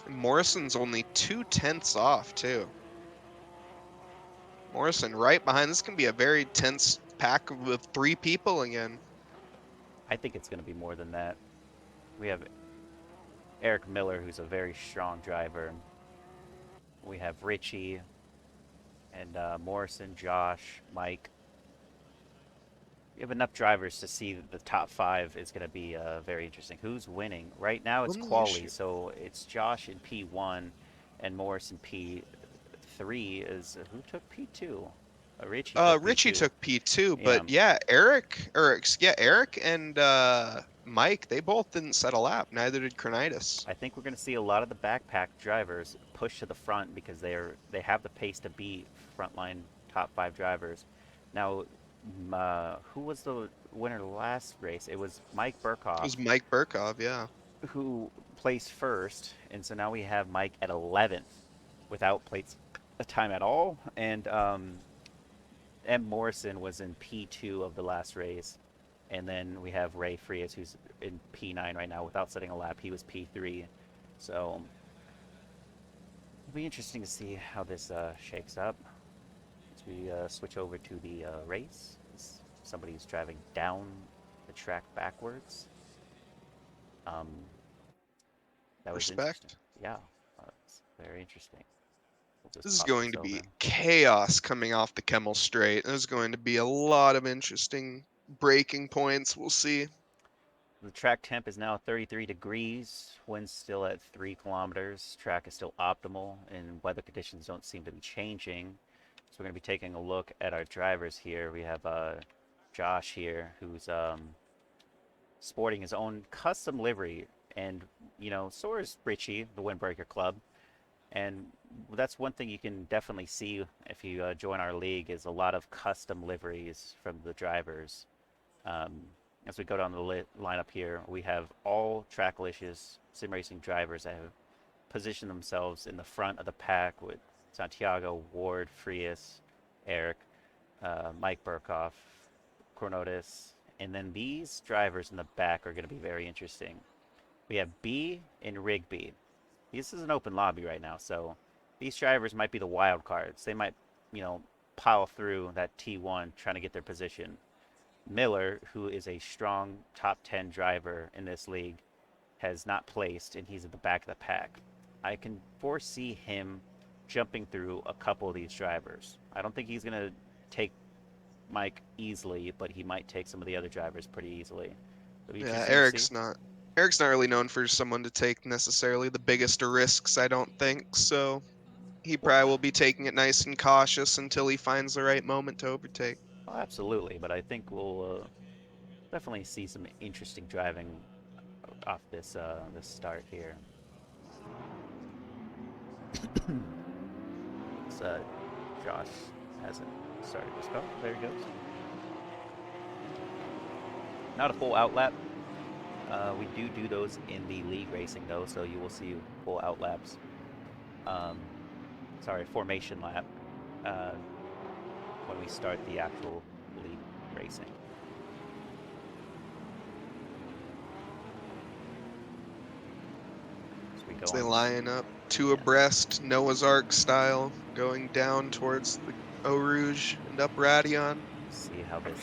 And Morrison's only 2/10 off, too. Morrison right behind. This can be a very tense pack with 3 people again. I think it's going to be more than that. We have Eric Miller, who's a very strong driver. We have Richie and Morrison, Josh, Mike. We have enough drivers to see that the top 5 is going to be very interesting. Who's winning? Right now it's quali, so it's Josh in P1 and Morrison P3 is... who took P2? Richie Richie took P2. took P2, Yeah. but yeah, Eric and Mike, they both didn't set a lap. Neither did Cronitis. I think we're going to see a lot of the backpack drivers push to the front because they have the pace to beat frontline top 5 drivers. Now, who was the winner last race? It was Mike It Burkhoff, was Mike Burkov, yeah. who placed first, and so now we have Mike at 11th without plates a time at all, and M. Morrison was in P2 of the last race, and then we have Ray Frias, who's in P9 right now without setting a lap. He was P3, so it'll be interesting to see how this shakes up. As we switch over to the race, somebody's driving down the track backwards. That was Respect. interesting. Yeah, it's very interesting. We'll just This is pop going to be over. chaos coming off the Kemmel Straight. There's going to be a lot of interesting braking points. We'll see. The track temp is now 33 degrees. Wind's still at 3 kilometers. Track is still optimal, and weather conditions don't seem to be changing. So we're going to be taking a look at our drivers here. We have Josh here, who's sporting his own custom livery, and so is Richie, the Windbreaker Club. And that's one thing you can definitely see if you join our league, is a lot of custom liveries from the drivers. As we go down the lineup here, we have all trackilicious sim racing drivers that have positioned themselves in the front of the pack, with Santiago, Ward, Frias, Eric, Mike Burkhoff, Chronotis, and then these drivers in the back are going to be very interesting. We have B and Rigby. This is an open lobby right now, so these drivers might be the wild cards. They might, pile through that T1 trying to get their position. Miller, who is a strong top 10 driver in this league, has not placed, and he's at the back of the pack. I can foresee him jumping through a couple of these drivers. I don't think he's going to take Mike easily, but he might take some of the other drivers pretty easily. Yeah, Eric's not really known for someone to take necessarily the biggest of risks, I don't think. So he probably will be taking it nice and cautious until he finds the right moment to overtake. Oh, absolutely, but I think we'll definitely see some interesting driving off this this start here. So Josh hasn't started his car. There he goes. Not a full outlap. We do those in the league racing though, so you will see full outlaps. Formation lap when we start the actual league racing. So they line up two abreast, Noah's Ark style, going down towards the Eau Rouge and up Radion. See how this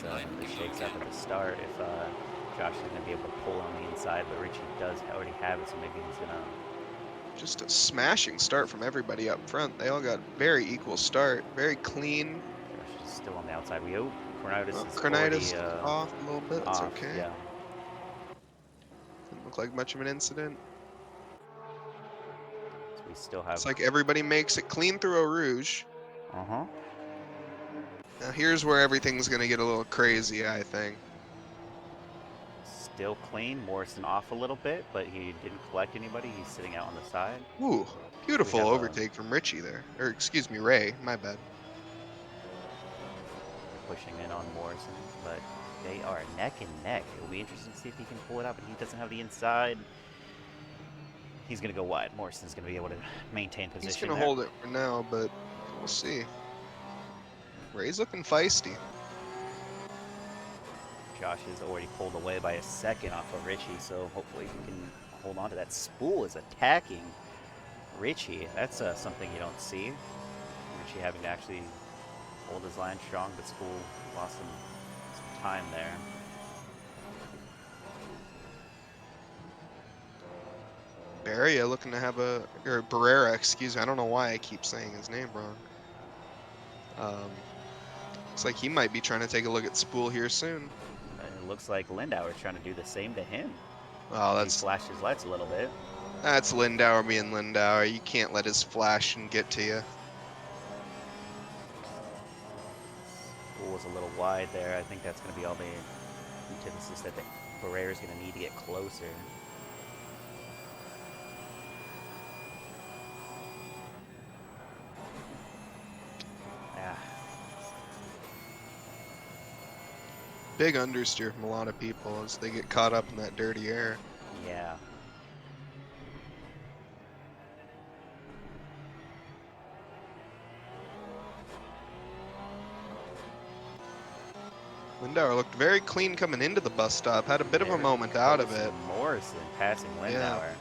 shakes up at the start. If Josh is going to be able to pull on the inside, but Richie does already have it, so maybe he's going to... Just a smashing start from everybody up front. They all got very equal start, very clean. Josh is still on the outside. Cronitis off a little bit. That's okay. Yeah. Didn't look like much of an incident. So we still have... It's like everybody makes it clean through Eau Rouge. Uh-huh. Now here's where everything's going to get a little crazy, I think. Still clean. Morrison off a little bit, but he didn't collect anybody. He's sitting out on the side. Ooh, beautiful overtake from Richie there. Or excuse me, Ray. My bad. Pushing in on Morrison, but they are neck and neck. It'll be interesting to see if he can pull it out, but he doesn't have the inside. He's going to go wide. Morrison's going to be able to maintain position. He's going to hold it for now, but we'll see. Ray's looking feisty. Josh is already pulled away by a second off of Richie, so hopefully he can hold on to that. Spool is attacking Richie. That's something you don't see. Richie having to actually hold his line strong, but Spool lost some time there. Barria looking to have or Barrera, excuse me. I don't know why I keep saying his name wrong. Looks like he might be trying to take a look at Spool here soon. It looks like Lindauer trying to do the same to him. Oh, He flashed his lights a little bit. That's Lindauer being Lindauer. You can't let his flashing get to you. was a little wide there. I think that's going to be all the antithesis that Barrera's going to need to get closer. Ah, Big understeer from a lot of people as they get caught up in that dirty air. yeah. Lindauer looked very clean coming into the bus stop. Had a bit of a Very moment out of close it. to Morrison passing Yeah. Lindauer.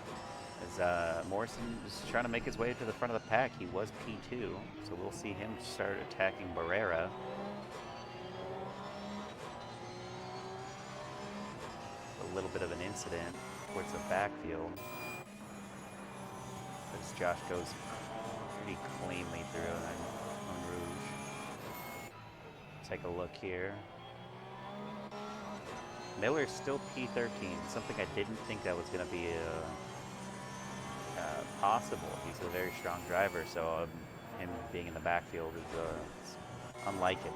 As Morrison is trying to make his way to the front of the pack. He was P2, so we'll see him start attacking Barrera. A little bit of an incident towards the backfield. As Josh goes pretty cleanly through on Rouge. Take a look here. Miller's still P13, something I didn't think that was going to be possible. He's a very strong driver, so him being in the backfield is unlike him.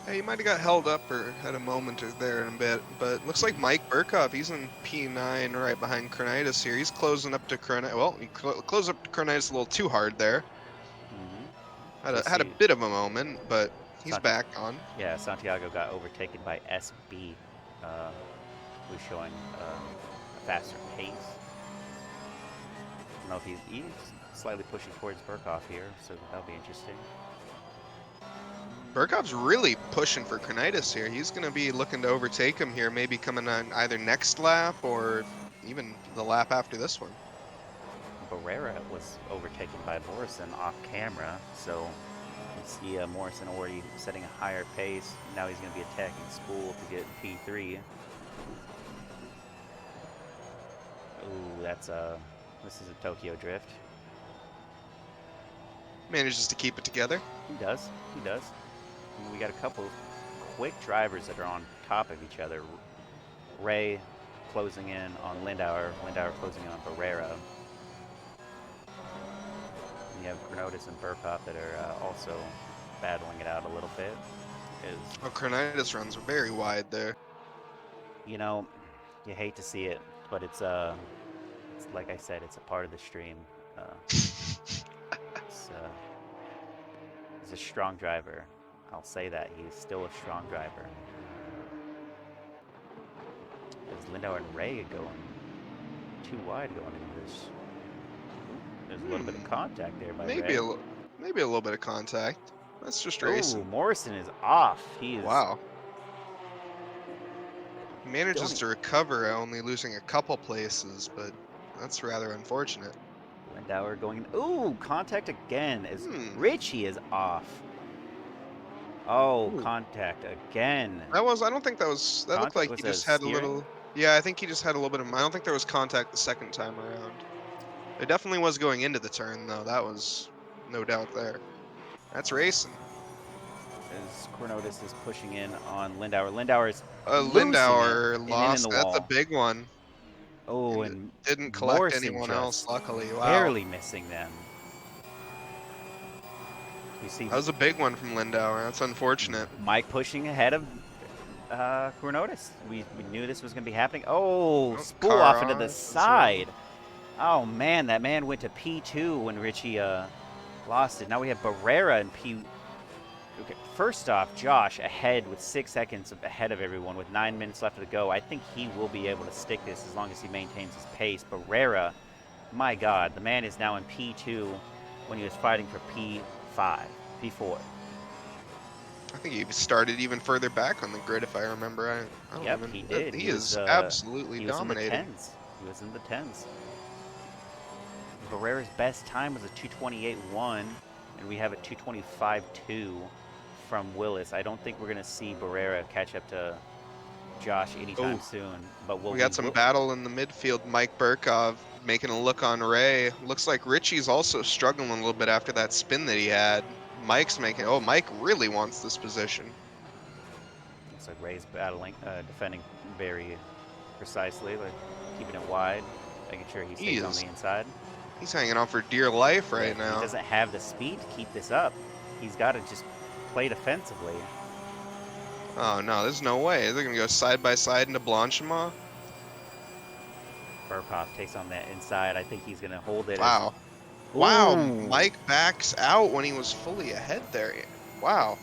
Yeah, he might have got held up or had a moment or there in a bit, but looks like Mike Burkhoff, he's in P9 right behind Chronitis here. He's closing up to Chronitis. Well, he closed up to Chronitis a little too hard there. Had a bit of a moment, but he's back on. Yeah, Santiago got overtaken by SB, who's showing a faster pace. I don't know if he's slightly pushing towards Burkhoff here, so that'll be interesting. Burkhoff's really pushing for Chronitis here. He's going to be looking to overtake him here, maybe coming on either next lap or even the lap after this one. Barrera was overtaken by Morrison off camera, so you see Morrison already setting a higher pace. Now he's going to be attacking Spool to get P3. Ooh, this is a Tokyo Drift. Manages to keep it together. He does. And we got a couple of quick drivers that are on top of each other. Ray closing in on Lindauer, Lindauer closing in on Barrera. And you have Granotis and Burkhoff that are also battling it out a little bit. Oh, Chronitis runs very wide there. You know, you hate to see it, but it's like I said, it's a part of the stream. He's a strong driver. I'll say that. He's still a strong driver. As Lindauer and Ray going too wide going into this. There's a little bit of contact there by Maybe Ray. maybe a little bit of contact. That's just racing. Ooh, Morrison is off. He is. Wow. He manages to recover, only losing a couple places, but that's rather unfortunate. Lindauer going. Ooh, contact again as Richie is off. Oh, contact again. I don't think that was. That looked like he just had a little. Yeah, I think he just had a little bit of. I don't think there was contact the second time around. There definitely was going into the turn, though. That was no doubt there. That's racing. As Granotis is pushing in on Lindauer. Lindauer is Lindauer lost. That's a big one. Oh, and didn't collect Morrison anyone else, luckily. Wow. Barely missing them. You see, that was a big one from Lindauer. That's unfortunate. Mike pushing ahead of Granotis. We knew this was going to be happening. Oh, spool off into the side. Oh, man, that man went to P2 when Richie lost it. Now we have Barrera and P. Okay, first off, Josh ahead with 6 seconds ahead of everyone with 9 minutes left to go. I think he will be able to stick this as long as he maintains his pace. Barrera, my God, the man is now in P2 when he was fighting for P5, P4. I think he started even further back on the grid, if I remember. I don't Yep, even, he did. He is absolutely dominating. He was in the tens. Barrera's best time was a 2:28.1, and we have a 2:25.2 from Willis. I don't think we're going to see Barrera catch up to Josh anytime soon. But we got some battle in the midfield. Mike Burkhoff making a look on Ray. Looks like Richie's also struggling a little bit after that spin that he had. Mike's making. Oh, Mike really wants this position. Looks like Ray's battling, defending very precisely, like keeping it wide, making sure he stays on the inside. He's hanging on for dear life right now. He doesn't have the speed to keep this up. He's got to just play defensively. Oh no, there's no way. They're gonna go side by side into Blanchimont. Burkhoff takes on that inside. I think he's going to hold it. Wow. As, Wow, Ooh. Mike backs out when he was fully ahead there. Wow.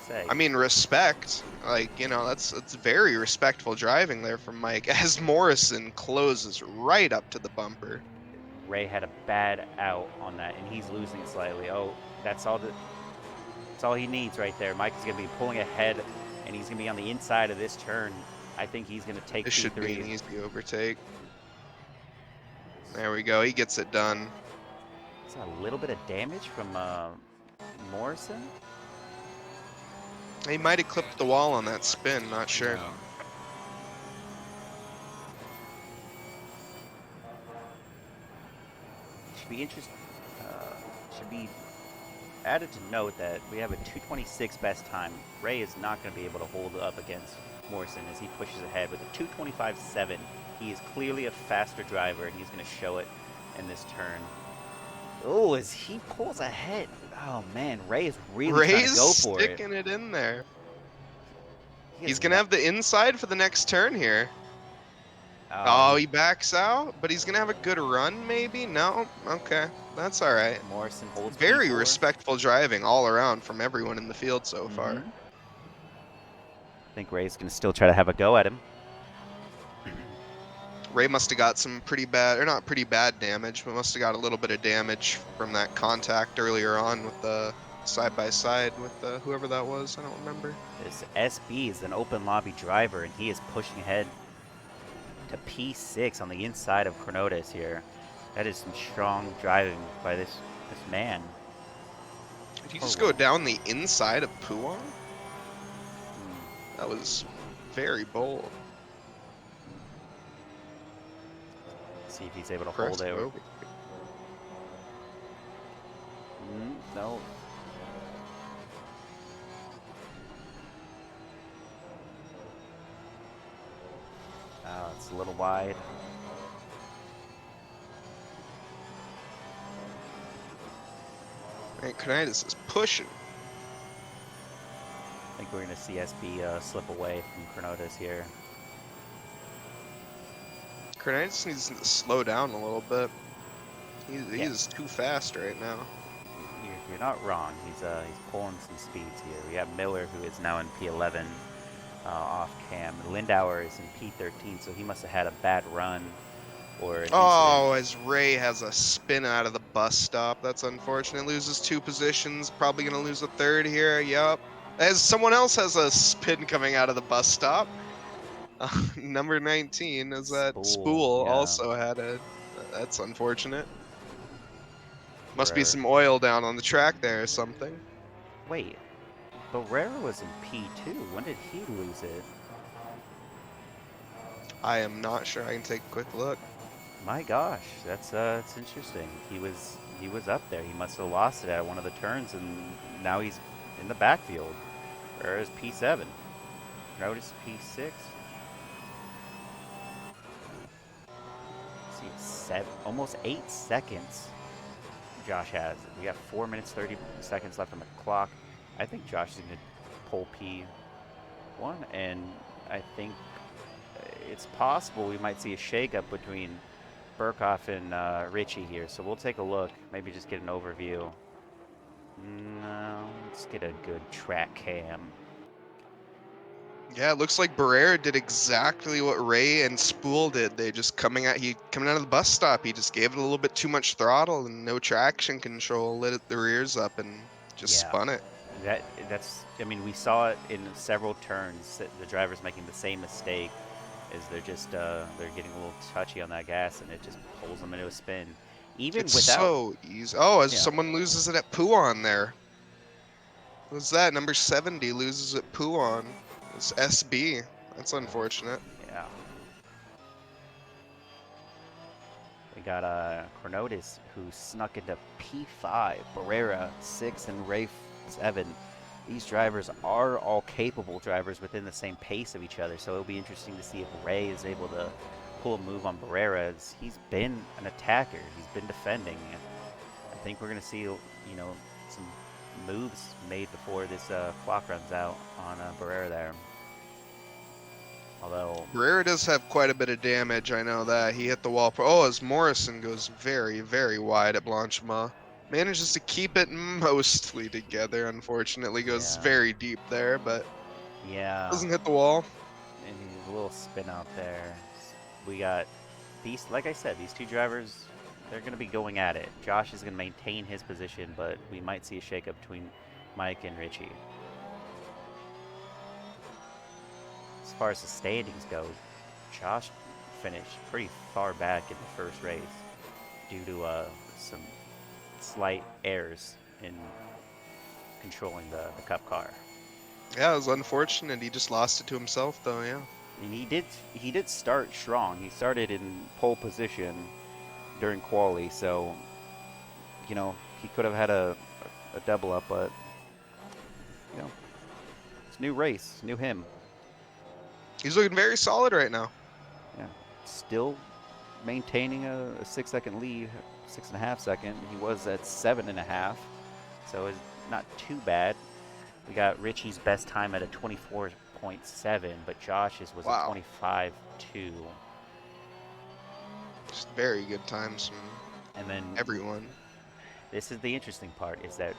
Say. I mean, respect. Like, you know, that's very respectful driving there from Mike as Morrison closes right up to the bumper. Ray had a bad out on that, and he's losing it slightly. Oh, that's all he needs right there. Mike is going to be pulling ahead, and he's going to be on the inside of this turn. I think he's going to take This should be an 2-3. easy overtake. There we go. He gets it done. It's a little bit of damage from Morrison. He might have clipped the wall on that spin. Not sure. No. Should be interesting. Should be added to note that we have a 2:26 best time. Ray is not going to be able to hold up against Morrison as he pushes ahead with a 2:25.7. He is clearly a faster driver, and he's going to show it in this turn. Oh, as he pulls ahead. Oh man, Ray is really trying to go for it. Sticking it in there. He's gonna have the inside for the next turn here. Oh, he backs out, but he's gonna have a good run, maybe? No? Okay, that's all right. Morrison holds Very P4. respectful driving all around from everyone in the field so far. I think Ray's gonna still try to have a go at him. Ray must have got some pretty bad, or not pretty bad damage, but must have got a little bit of damage from that contact earlier on with the side-by-side with the, whoever that was. I don't remember. This SB is an open lobby driver, and he is pushing ahead to P6 on the inside of Chronotis here. That is some strong driving by this man. Did he just go down the inside of Puon? That was very bold. See if he's able to hold it. No. It's a little wide. And Knightis is pushing. I think we're going to see SB slip away from Chronotis here. Knightis needs to slow down a little bit. He's too fast right now. You're not wrong. He's pulling some speeds here. We have Miller, who is now in P11 off cam. Lindauer is in P13, so he must have had a bad run or an Oh, as Ray has a spin out of the bus stop. That's unfortunate. Loses 2 positions. Probably going to lose a 3rd here. Yup. As someone else has a spin coming out of the bus stop. Number 19 is that Spool yeah. also had a. That's unfortunate. Must be some oil down on the track there or something. Wait, Barrera was in P2. When did he lose it? I am not sure. I can take a quick look. My gosh, that's interesting. He was up there. He must have lost it at one of the turns, and now he's in the backfield. Barrera's P7. Notice P6. See, almost 8 seconds. Josh has. We got 4 minutes 30 seconds left on the clock. I think Josh is going to pull P1, and I think it's possible we might see a shakeup between Burkhoff and Richie here. So we'll take a look. Maybe just get an overview. No, let's get a good track cam. Yeah, it looks like Barrera did exactly what Ray and Spool did. They just coming out of the bus stop. He just gave it a little bit too much throttle and no traction control. Lit the rears up and just spun it. That's. I mean, we saw it in several turns. The drivers making the same mistake, is they're just they're getting a little touchy on that gas, and it just pulls them into a spin. Even It's without. so easy. Oh, as someone loses it at Puon there. What's that? Number 70 loses at Puon. It's SB. That's unfortunate. Yeah. We got Chronotis, who snuck into P5, Barrera 6, and Ray 7. These drivers are all capable drivers within the same pace of each other, so it'll be interesting to see if Ray is able to pull a move on Barrera. As he's been an attacker, he's been defending. I think we're going to see, some moves made before this clock runs out on Barrera there. Although, Barrera does have quite a bit of damage. I know that he hit the wall. Oh, as Morrison goes very, very wide at Blanchima, manages to keep it mostly together. Unfortunately, goes Yeah. very deep there, but yeah, doesn't hit the wall. and he's a little spin out there. We got these, like I said, these two drivers, they're going to be going at it. Josh is going to maintain his position, but we might see a shakeup between Mike and Richie. As far as the standings go, Josh finished pretty far back in the first race due to some slight errors in controlling the cup car. Yeah, it was unfortunate. He just lost it to himself, though. Yeah. And he did start strong. He started in pole position during quali, so you know he could have had a double up, but you know it's a new race, new him. He's looking very solid right now. Yeah, still maintaining a 6-second lead, 6.5 second. He was at 7.5, so it's not too bad. We got Richie's best time at a 24.7, but Josh's was Wow. a 25.2. Just very good times from And then everyone. this is the interesting part, is that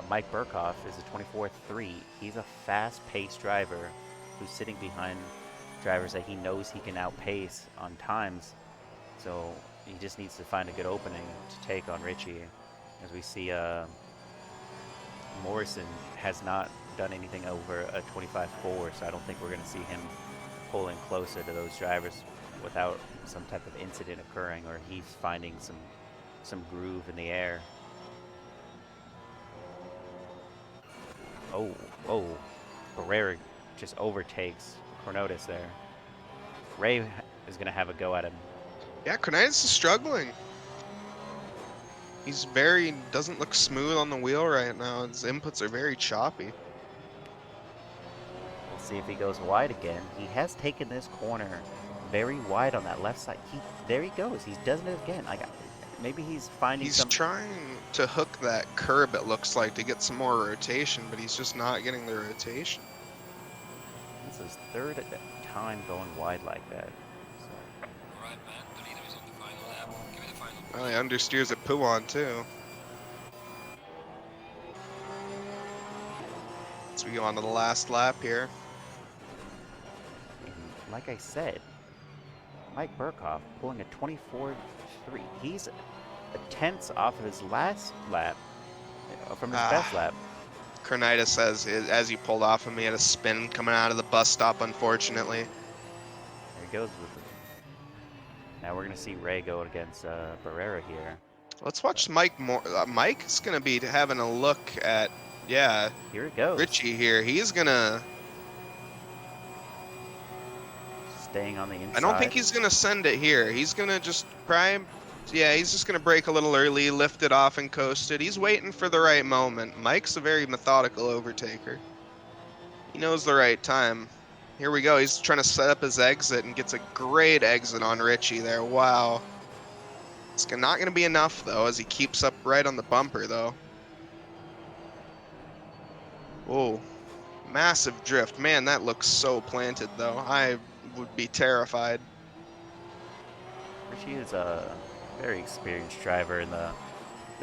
Mike Burkhoff is a 24.3. He's a fast-paced driver who's sitting behind drivers that he knows he can outpace on times. So he just needs to find a good opening to take on Richie. As we see, Morrison has not done anything over a 25.4, so I don't think we're going to see him pulling closer to those drivers without some type of incident occurring, or he's finding some groove in the air. Oh, Barrera just overtakes Chronotis there. Ray is going to have a go at him. Yeah, Cronitis is struggling. He's doesn't look smooth on the wheel right now. His inputs are very choppy. We'll see if he goes wide again. He has taken this corner very wide on that left side. There he goes. He's doing it again. Maybe he's finding He's some. trying to hook that curb, it looks like, to get some more rotation, but he's just not getting the rotation. This is his third time going wide like that. Well, he understeers at Puan, too. So we go on to the last lap here. And like I said, Mike Burkhoff pulling a 24.3. He's a tenth off of his last lap, from his best lap. Cronitis says, as he pulled off of me, had a spin coming out of the bus stop, unfortunately. There he goes with it. Now we're going to see Ray go against Barrera here. Let's watch Mike more. Mike's going to be having a look at, yeah, Here it goes. Richie here. He's going to... Staying on the inside. I don't think he's going to send it here. He's going to just prime... Yeah, he's just going to brake a little early, lift it off, and coast it. He's waiting for the right moment. Mike's a very methodical overtaker. He knows the right time. Here we go. He's trying to set up his exit and gets a great exit on Richie there. Wow. It's not going to be enough, though, as he keeps up right on the bumper, though. Whoa. Massive drift. Man, that looks so planted, though. I would be terrified. Richie is a very experienced driver in the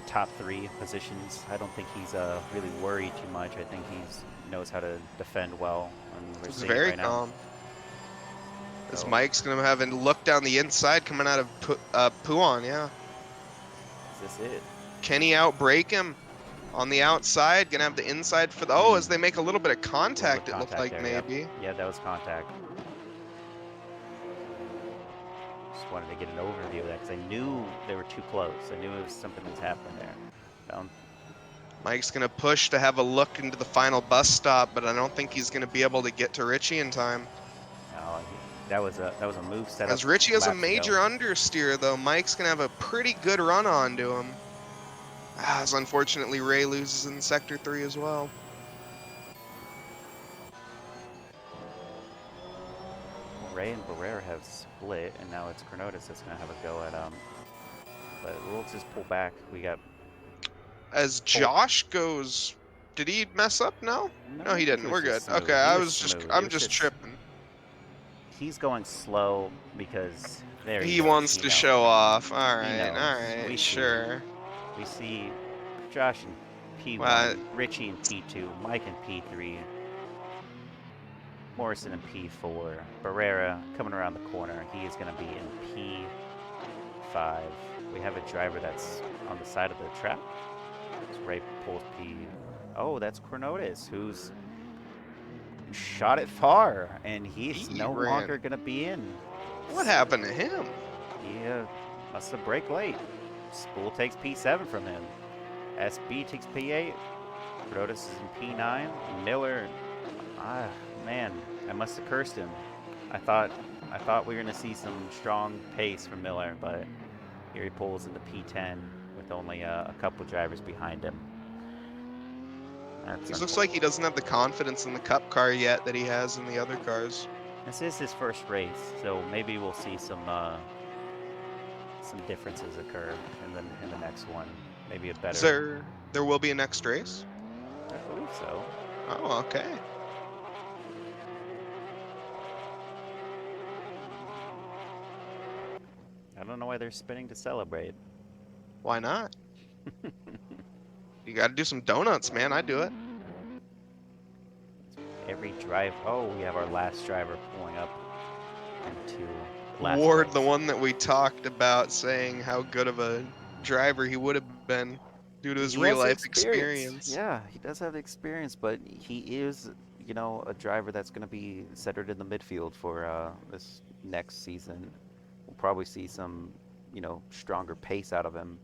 top 3 positions. I don't think he's really worried too much. I think he knows how to defend well. And we're It's seeing it very right calm. Now. As So, Mike's going to have a look down the inside coming out of Puan, yeah. is this it? Can he outbrake him on the outside? Gonna have the inside for the... Oh, as they make a little bit of contact, it looked like Contact there, yep. maybe. Yeah, that was contact. Just wanted to get an overview of that because I knew they were too close. I knew it was something was happening there. Mike's gonna push to have a look into the final bus stop, but I don't think he's gonna be able to get to Richie in time. No, that was a move set up. As Richie has a laps ago. major understeer, though, Mike's gonna have a pretty good run on to him. As unfortunately Ray loses in Sector 3 as well. Ray and Barrera have split, and now it's Chronotis that's going to have a go at but we'll just pull back. We got as Josh goes. Did he mess up? No, No, no, I he think it didn't. was We're good. just smooth. Okay, He I was was just smooth. I'm just tripping. He's going slow because there he He goes. wants He to knows. show off. All He right, knows. all right, We see. sure. We see Josh in P1, Well, Richie in P2, Mike in P3, Morrison in P4, Barrera coming around the corner. He is going to be in P5. We have a driver that's on the side of the track. It's Ray pulls P. Oh, that's Chronotis, who's shot it far, and he's he no ran. longer going to be in. What happened to him? He must have brake late. Spool takes P7 from him. SB takes P8. Chronotis is in P9. Miller, man, I must have cursed him. I thought we were going to see some strong pace from Miller, but here he pulls into P10 with only a couple drivers behind him. He looks like he doesn't have the confidence in the Cup car yet that he has in the other cars. This is his first race, so maybe we'll see some differences occur in the next one. Maybe a better. There will be a next race? I believe so. Oh, okay. I don't know why they're spinning to celebrate. Why not? You got to do some donuts, man. I do it. Every drive. Oh, we have our last driver pulling up into last Ward, place. the one that we talked about, saying how good of a driver he would have been due to his He real has the life experience. Yeah, he does have the experience, but he is, a driver that's going to be centered in the midfield for this next season. We'll probably see some, stronger pace out of him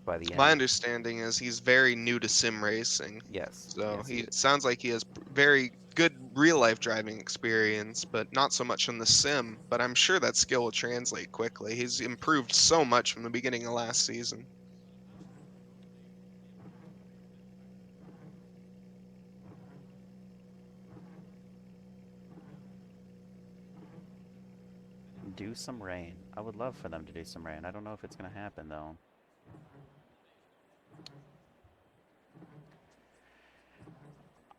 by the end. My understanding is he's very new to sim racing. Yes. So yes, he is. sounds like he has very good real life driving experience, but not so much in the sim. But I'm sure that skill will translate quickly. He's improved so much from the beginning of last season. Do some rain. I would love for them to do some rain. I don't know if it's going to happen, though.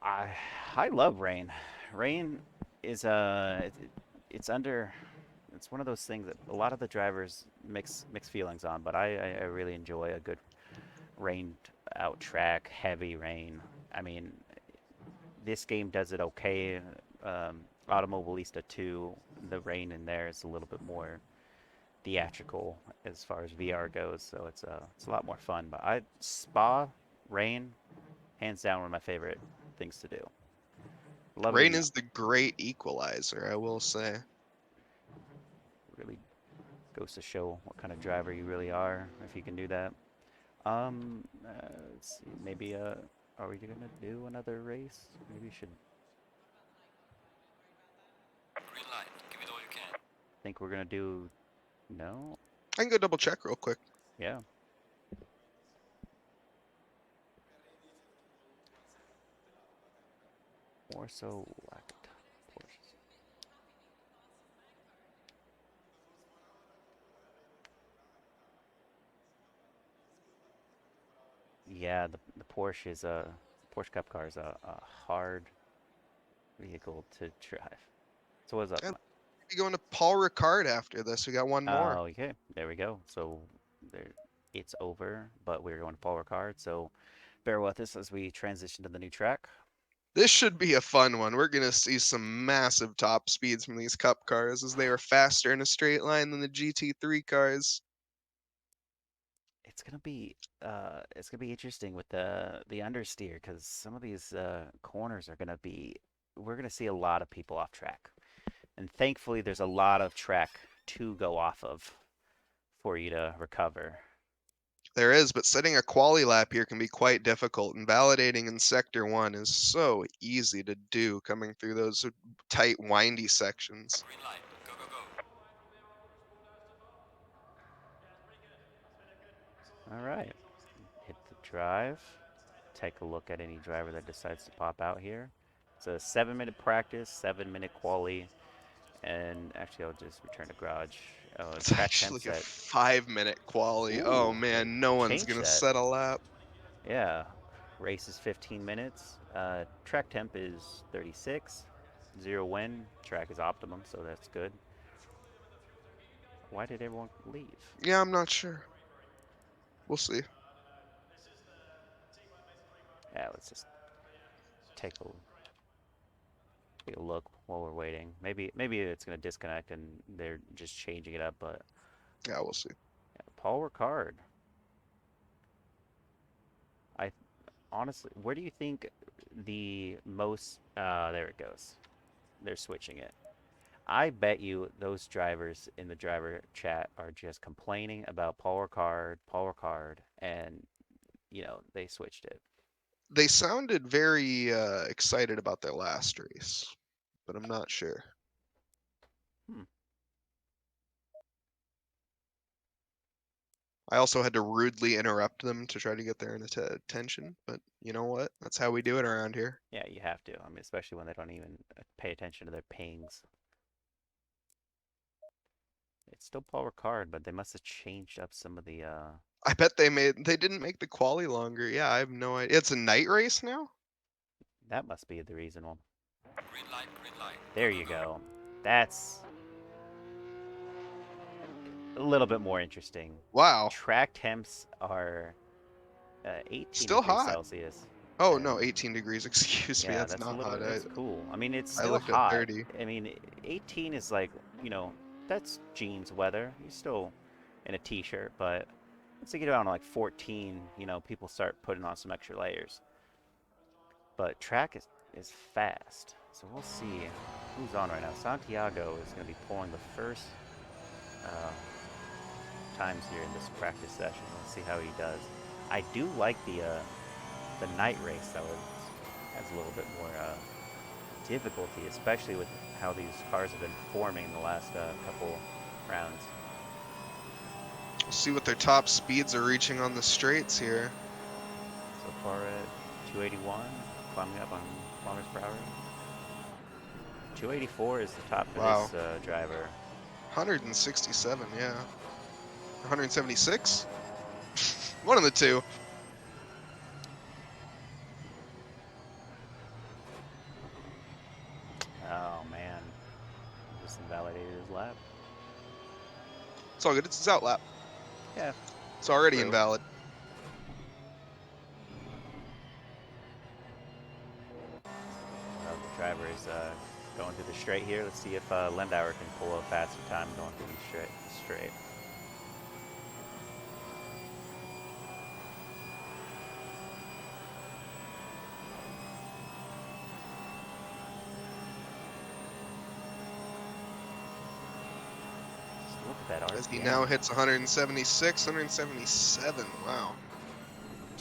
I love rain. Rain is it's one of those things that a lot of the drivers mix feelings on, but I really enjoy a good rained out track, heavy rain. I mean, this game does it okay. Automobilista 2, the rain in there is a little bit more theatrical as far as VR goes, so it's a lot more fun. But Spa rain, hands down, one of my favorite things to do. Love Rain it. is the great equalizer, I will say. Really goes to show what kind of driver you really are if you can do that. Let's see. Maybe are we gonna do another race? Maybe we should. Green light. Give it all you can. Think we're gonna do. No. I can go double check real quick. Yeah. More so lacked Porsches. Yeah, the Porsche is Porsche Cup car is a hard vehicle to drive. So what's up? Yeah. We're going to Paul Ricard after this. We got one more. Oh, okay. There we go. So there, it's over, but we're going to Paul Ricard. So bear with us as we transition to the new track. This should be a fun one. We're going to see some massive top speeds from these Cup cars as they are faster in a straight line than the GT3 cars. It's gonna be interesting with the understeer because some of these corners are gonna be we're gonna see a lot of people off track, and thankfully there's a lot of track to go off of for you to recover. There is, but setting a quali lap here can be quite difficult, and validating in Sector 1 is so easy to do coming through those tight, windy sections. Green light. Go, go, go. All right, hit the drive. Take a look at any driver that decides to pop out here. It's a 7-minute practice, 7-minute quali, and actually I'll just return to garage. Oh, It's track actually a set. 5-minute quali. Oh Ooh, man, no one's change gonna that. set a lap. Yeah, race is 15 minutes. Track temp is 36. 0 wind. Track is optimum, so that's good. Why did everyone leave? Yeah, I'm not sure. We'll see. Yeah, let's just take a look while we're waiting. Maybe it's gonna disconnect and they're just changing it up. But Yeah, we'll see. yeah, Paul Ricard. I honestly, where do you think the most? There it goes. They're switching it. I bet you those drivers in the driver chat are just complaining about Paul Ricard, and they switched it. They sounded very excited about their last race, but I'm not sure. Hmm. I also had to rudely interrupt them to try to get their attention, but you know what? That's how we do it around here. Yeah, you have to. I mean, especially when they don't even pay attention to their pings. It's still Paul Ricard, but they must have changed up some of the. I bet they didn't make the quali longer. Yeah, I have no idea. It's a night race now? That must be the reason. Well, green light. There you go. That's a little bit more interesting. Wow. Track temps are 18 Still degrees hot. Celsius. Oh and no, 18 degrees. Excuse me. Yeah, That's that's a not little. hot. That's cool. I mean, it's I still looked at hot. 30. I mean, 18 is like, that's jeans weather. You're still in a t-shirt, but once you get down to like 14, people start putting on some extra layers. But track is fast, so we'll see who's on right now. Santiago is going to be pulling the first times here in this practice session. Let's see how he does. I do like the night race though. It has a little bit more difficulty, especially with how these cars have been performing in the last couple rounds. We'll see what their top speeds are reaching on the straights here. So far at 281, climbing up on kilometers per hour. 284 is the top for Wow. this driver. 167, yeah. 176? One of the two. Oh man, just invalidated his lap. It's all good. It's his out lap. Yeah. It's already True. invalid. The driver is going through the straight here. Let's see if Lendauer can pull a faster time going through the straight. Just look at that RPM. As he now hits 176, 177. Wow.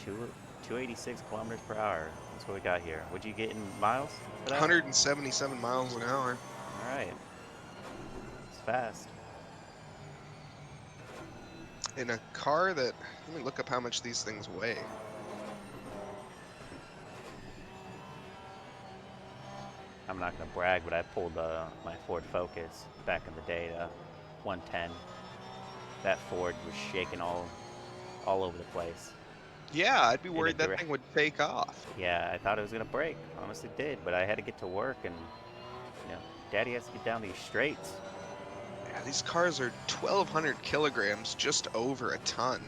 286 kilometers per hour. That's what we got here. What'd you get in miles for that? 177 miles an hour. All right. It's fast. In a car that, let me look up how much these things weigh. I'm not gonna brag, but I pulled my Ford Focus back in the day to 110. That Ford was shaking all over the place. Yeah, I'd be In a worried that direct- thing would take off. Yeah, I thought it was gonna break. Honestly, did, but I had to get to work, and Daddy has to get down these straights. Yeah, these cars are 1,200 kilograms, just over a ton.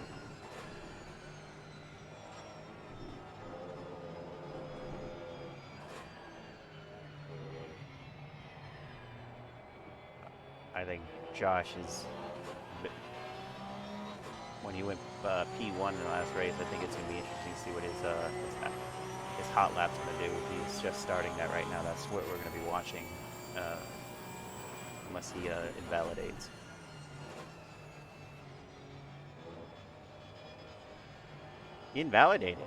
I think Josh is. When he went P1 in the last race, I think it's gonna be interesting to see what his hot lap's gonna do. He's just starting that right now. That's what we're gonna be watching, unless he invalidates. He invalidated.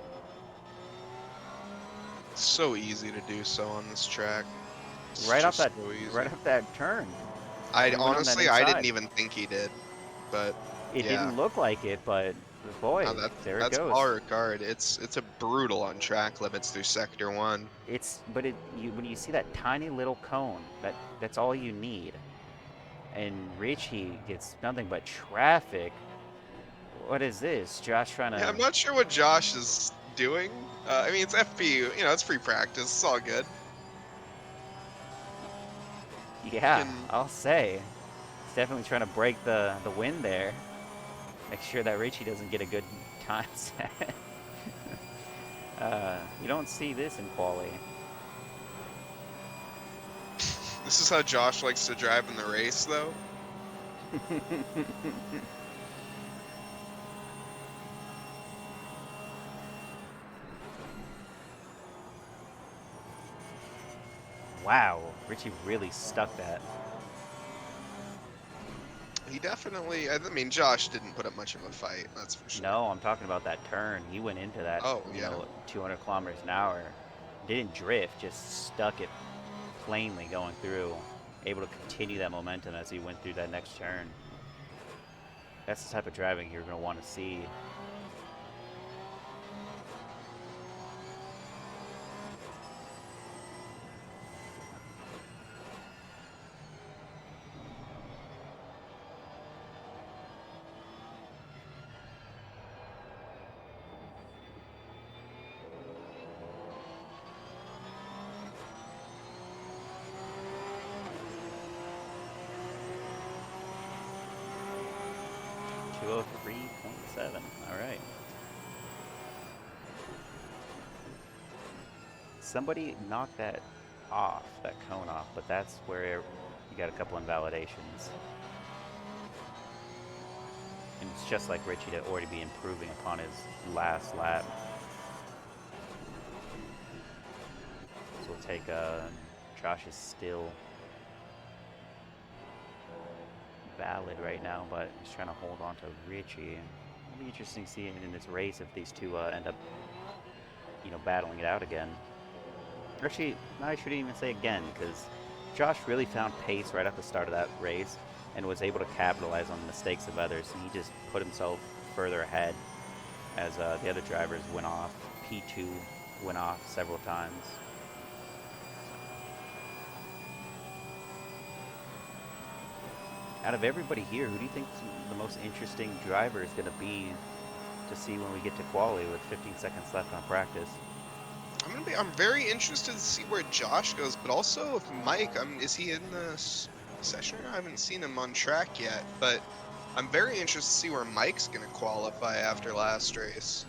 It's so easy to do so on this track. It's Right off just that so easy. right off that turn. I He went on that honestly, I didn't inside. even think he did, but It yeah. didn't look like it, but boy, No, there it that's goes. Paul Ricard. It's a brutal on track limits through Sector 1. When you see that tiny little cone, that's all you need. And Richie gets nothing but traffic. What is this? Josh trying to. Yeah, I'm not sure what Josh is doing. I mean, it's FPU. You know, it's free practice. It's all good. Yeah, Can- I'll say. He's definitely trying to break the wind there. Make sure that Richie doesn't get a good time set. You don't see this in quali. This is how Josh likes to drive in the race, though. Wow, Richie really stuck that. He definitely. I mean, Josh didn't put up much of a fight. That's for sure. No, I'm talking about that turn. He went into that, Oh, you yeah. know, 200 kilometers an hour. Didn't drift, just stuck it plainly going through. Able to continue that momentum as he went through that next turn. That's the type of driving you're going to want to see. .7. All right. Somebody knocked that off, that cone off, but that's where you got a couple invalidations. And it's just like Richie to already be improving upon his last lap. So we'll take Josh is still valid right now, but he's trying to hold on to Richie. It'll be interesting seeing in this race if these two end up, you know, battling it out again. Actually, I shouldn't even say again, because Josh really found pace right at the start of that race and was able to capitalize on the mistakes of others. And he just put himself further ahead as the other drivers went off. P2 went off several times. Out of everybody here, who do you think the most interesting driver is going to be to see when we get to quali with 15 seconds left on practice? I'm very interested to see where Josh goes, but also if Mike, is he in the session? I haven't seen him on track yet, but I'm very interested to see where Mike's gonna qualify after last race.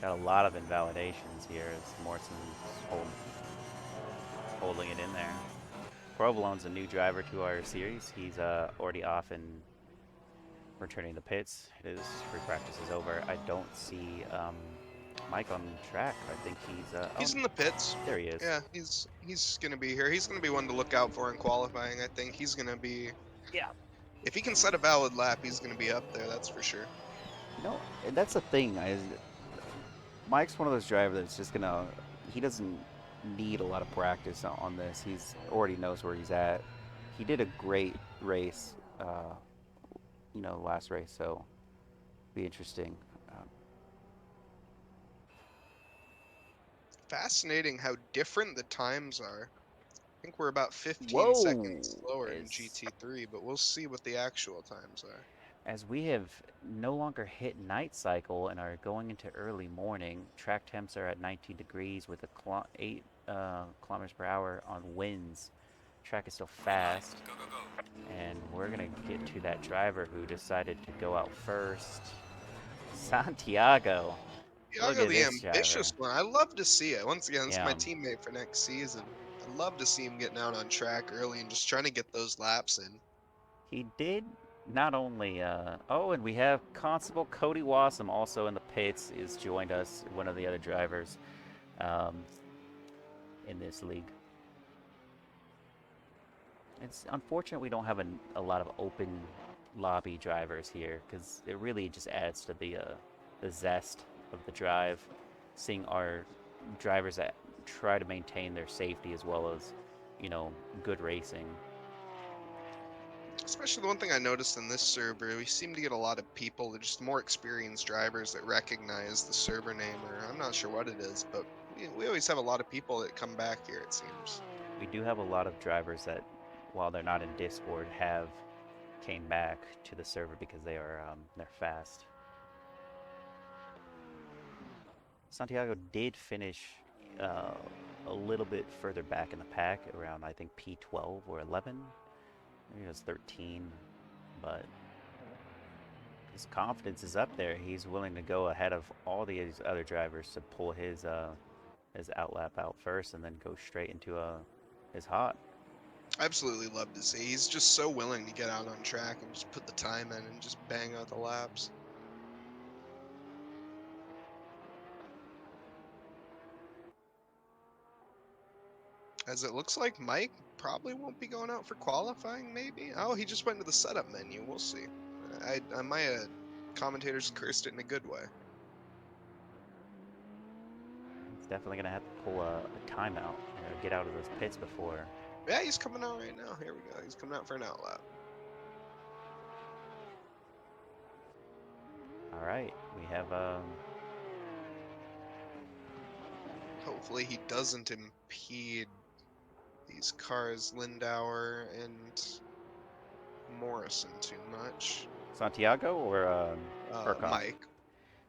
Got a lot of invalidations here as Morrison's holding it in there. Provolone's a new driver to our series. He's already off and returning to pits. His free practice is over. I don't see Mike on track. I think He's in the pits. There he is. Yeah, he's gonna be here. He's gonna be one to look out for in qualifying. I think he's gonna be. Yeah. If he can set a valid lap, he's gonna be up there. That's for sure. You know, and that's the thing. Mike's one of those drivers that's just gonna. He doesn't need a lot of practice on this. He's already knows where he's at. He did a great race, you know, last race. So, be interesting. Fascinating how different the times are. I think we're about 15 Whoa! seconds slower in GT3, but we'll see what the actual times are. As we have no longer hit night cycle and are going into early morning, track temps are at 19 degrees with 8 kilometers per hour on winds. Track is still fast, and we're gonna get to that driver who decided to go out first, Santiago. Look Thiago, at the this ambitious driver. one. I love to see it. Once again, this is Yeah. my teammate for next season. I love to see him getting out on track early and just trying to get those laps in. He did not only, oh, and we have Constable Cody Wassam also in the pits, is joined us, one of the other drivers in this league. It's unfortunate we don't have a lot of open lobby drivers here, because it really just adds to the zest of the drive, seeing our drivers that try to maintain their safety as well as, you know, good racing. Especially the one thing I noticed in this server, we seem to get a lot of people, just more experienced drivers that recognize the server name, or I'm not sure what it is, but we always have a lot of people that come back here, it seems. We do have a lot of drivers that while they're not in Discord, have came back to the server because they're fast. Santiago did finish a little bit further back in the pack, around I think P12 or 11. Maybe it was 13, but his confidence is up there. He's willing to go ahead of all these other drivers to pull his outlap out first, and then go straight into his hot. I absolutely love to see. He's just so willing to get out on track and just put the time in and just bang out the laps. As it looks like Mike probably won't be going out for qualifying, maybe? Oh, he just went to the setup menu. We'll see. My commentators cursed it in a good way. He's definitely going to have to pull a timeout, get out of those pits before. Yeah, he's coming out right now. Here we go. He's coming out for an outlap. All right, we have Hopefully he doesn't impede these cars, Lindauer and Morrison, too much. Santiago or Burkhoff? Mike.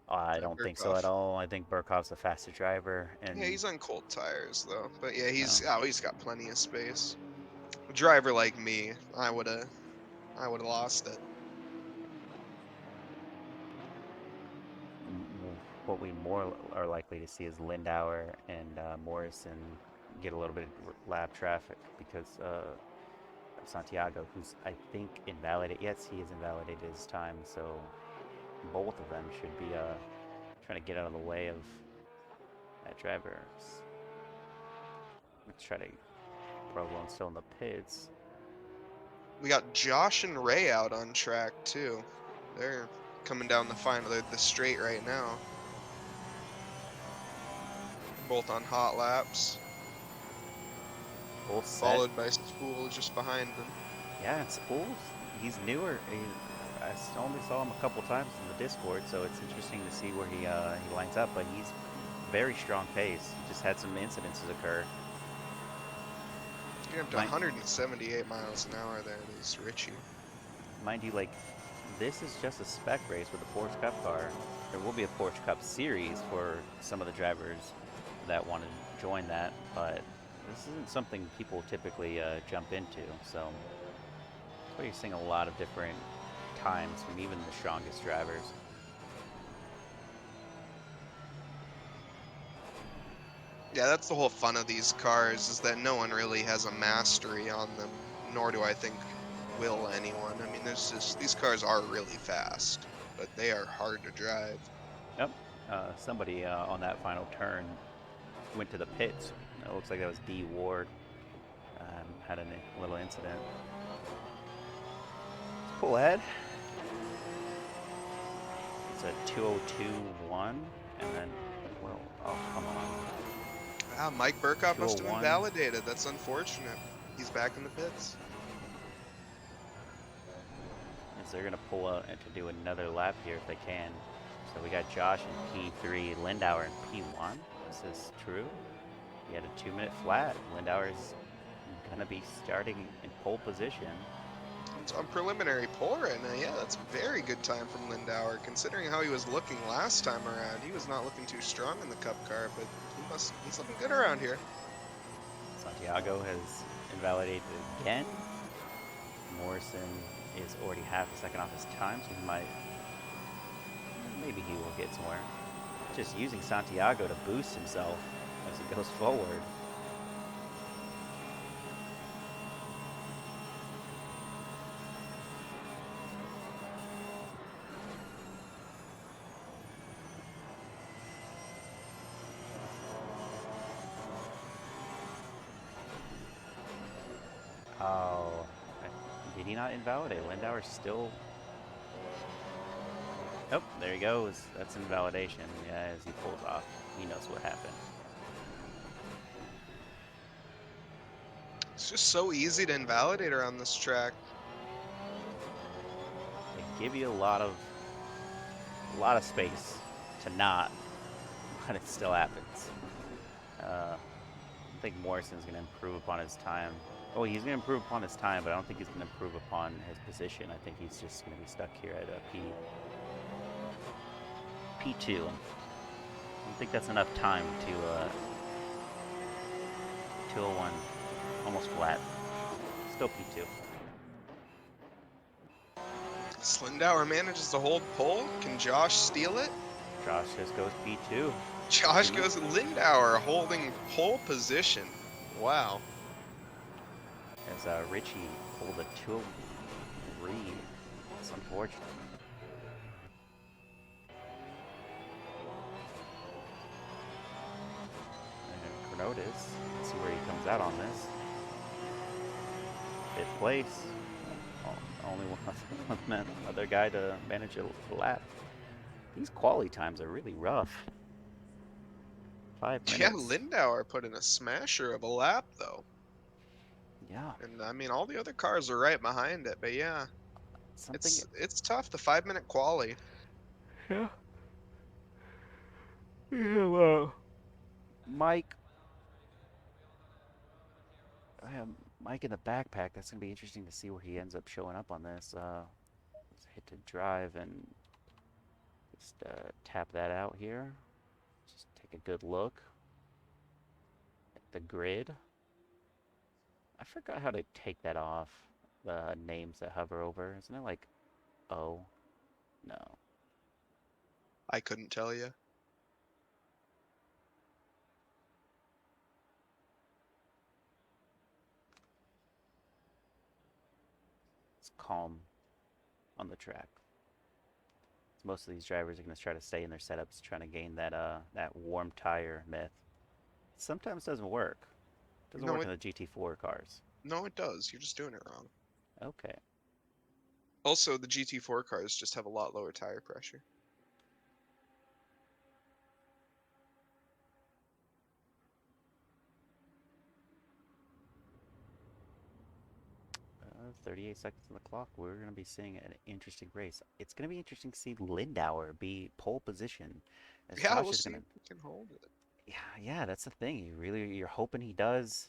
I don't think so at all. I think Burkhoff's a faster driver, and Yeah, he's on cold tires though. But yeah, he's got plenty of space. A driver like me, I would have lost it. what we more are likely to see is Lindauer and Morrison get a little bit of lap traffic because of Santiago, who's I think invalidated. Yes, he is invalidated his time, so both of them should be trying to get out of the way of that driver. Let's try to Provolone still in the pits. We got Josh and Ray out on track too. They're coming down the final, the straight right now. Both on hot laps. Both set. Followed by Spool just behind them. Yeah, and Spool's, he's newer. I only saw him a couple times in the Discord, so it's interesting to see where he lines up. But he's very strong pace. He just had some incidences occur. Getting up to 178 miles an hour there. There's Richie. Mind you, like, this is just a spec race with a Porsche Cup car. There will be a Porsche Cup series for some of the drivers that want to join that, but this isn't something people typically jump into. So that's why you're seeing a lot of different times from even the strongest drivers. Yeah, that's the whole fun of these cars, is that no one really has a mastery on them, nor do I think will anyone. I mean, there's just, these cars are really fast, but they are hard to drive. Yep. Somebody on that final turn went to the pits. It looks like that was D. Ward. Had a little incident. Let's pull ahead. It's a 2:02.1, and then, well, oh, come on. Ah, Mike Burkhoff must have 2:01. invalidated. That's unfortunate. He's back in the pits. Is they're going to pull out and to do another lap here if they can. So we got Josh in P3, Lindauer in P1. This is true. He had a 2-minute flat. Lindauer is going to be starting in pole position. It's on preliminary pole right now. Yeah, that's a very good time from Lindauer, considering how he was looking last time around. He was not looking too strong in the Cup car, but he's looking good around here. Santiago has invalidated again. Morrison is already half a second off his time, so he might, maybe he will get somewhere. Just using Santiago to boost himself as he goes forward. Oh, did he not invalidate? Lindauer's still... Oh, there he goes. That's invalidation. Yeah, as he pulls off. He knows what happened. It's just so easy to invalidate around this track. They give you a lot of space to not, but it still happens. I think Morrison's going to improve upon his time Oh, he's going to improve upon his time, but I don't think he's going to improve upon his position. I think he's just going to be stuck here at P2. I don't think that's enough time to 201, almost flat. Still P2. Lindauer manages to hold pole. Can Josh steal it? Josh just goes P2. Josh goes Lindauer holding pole position. Wow. As Richie pulled a 203. It's unfortunate. And Cronotis, let's see where he comes out on this. 5th place. Only one other guy to manage a lap. These quali times are really rough. 5 minutes. Yeah, Lindauer put in a smasher of a lap though. Yeah. And I mean, all the other cars are right behind it, but yeah, Something. it's tough. The 5-minute quali. Yeah. Yeah, well. Mike. Mike in the backpack. That's going to be interesting to see where he ends up showing up on this. Let's hit to drive and just tap that out here. Just take a good look at the grid. I forgot how to take that off. The names that hover over. Isn't it like O? No. I couldn't tell you. It's calm on the track. Most of these drivers are going to try to stay in their setups, trying to gain that that warm tire myth. Sometimes doesn't work. Doesn't No, work in the GT4 cars. No, it does. You're just doing it wrong. Okay. Also, the GT4 cars just have a lot lower tire pressure. Uh, 38 seconds on the clock. We're going to be seeing an interesting race. It's going to be interesting to see Lindauer be pole position. As Yeah, Josh we'll is see gonna, if we can hold it. yeah, that's the thing. You're hoping he does.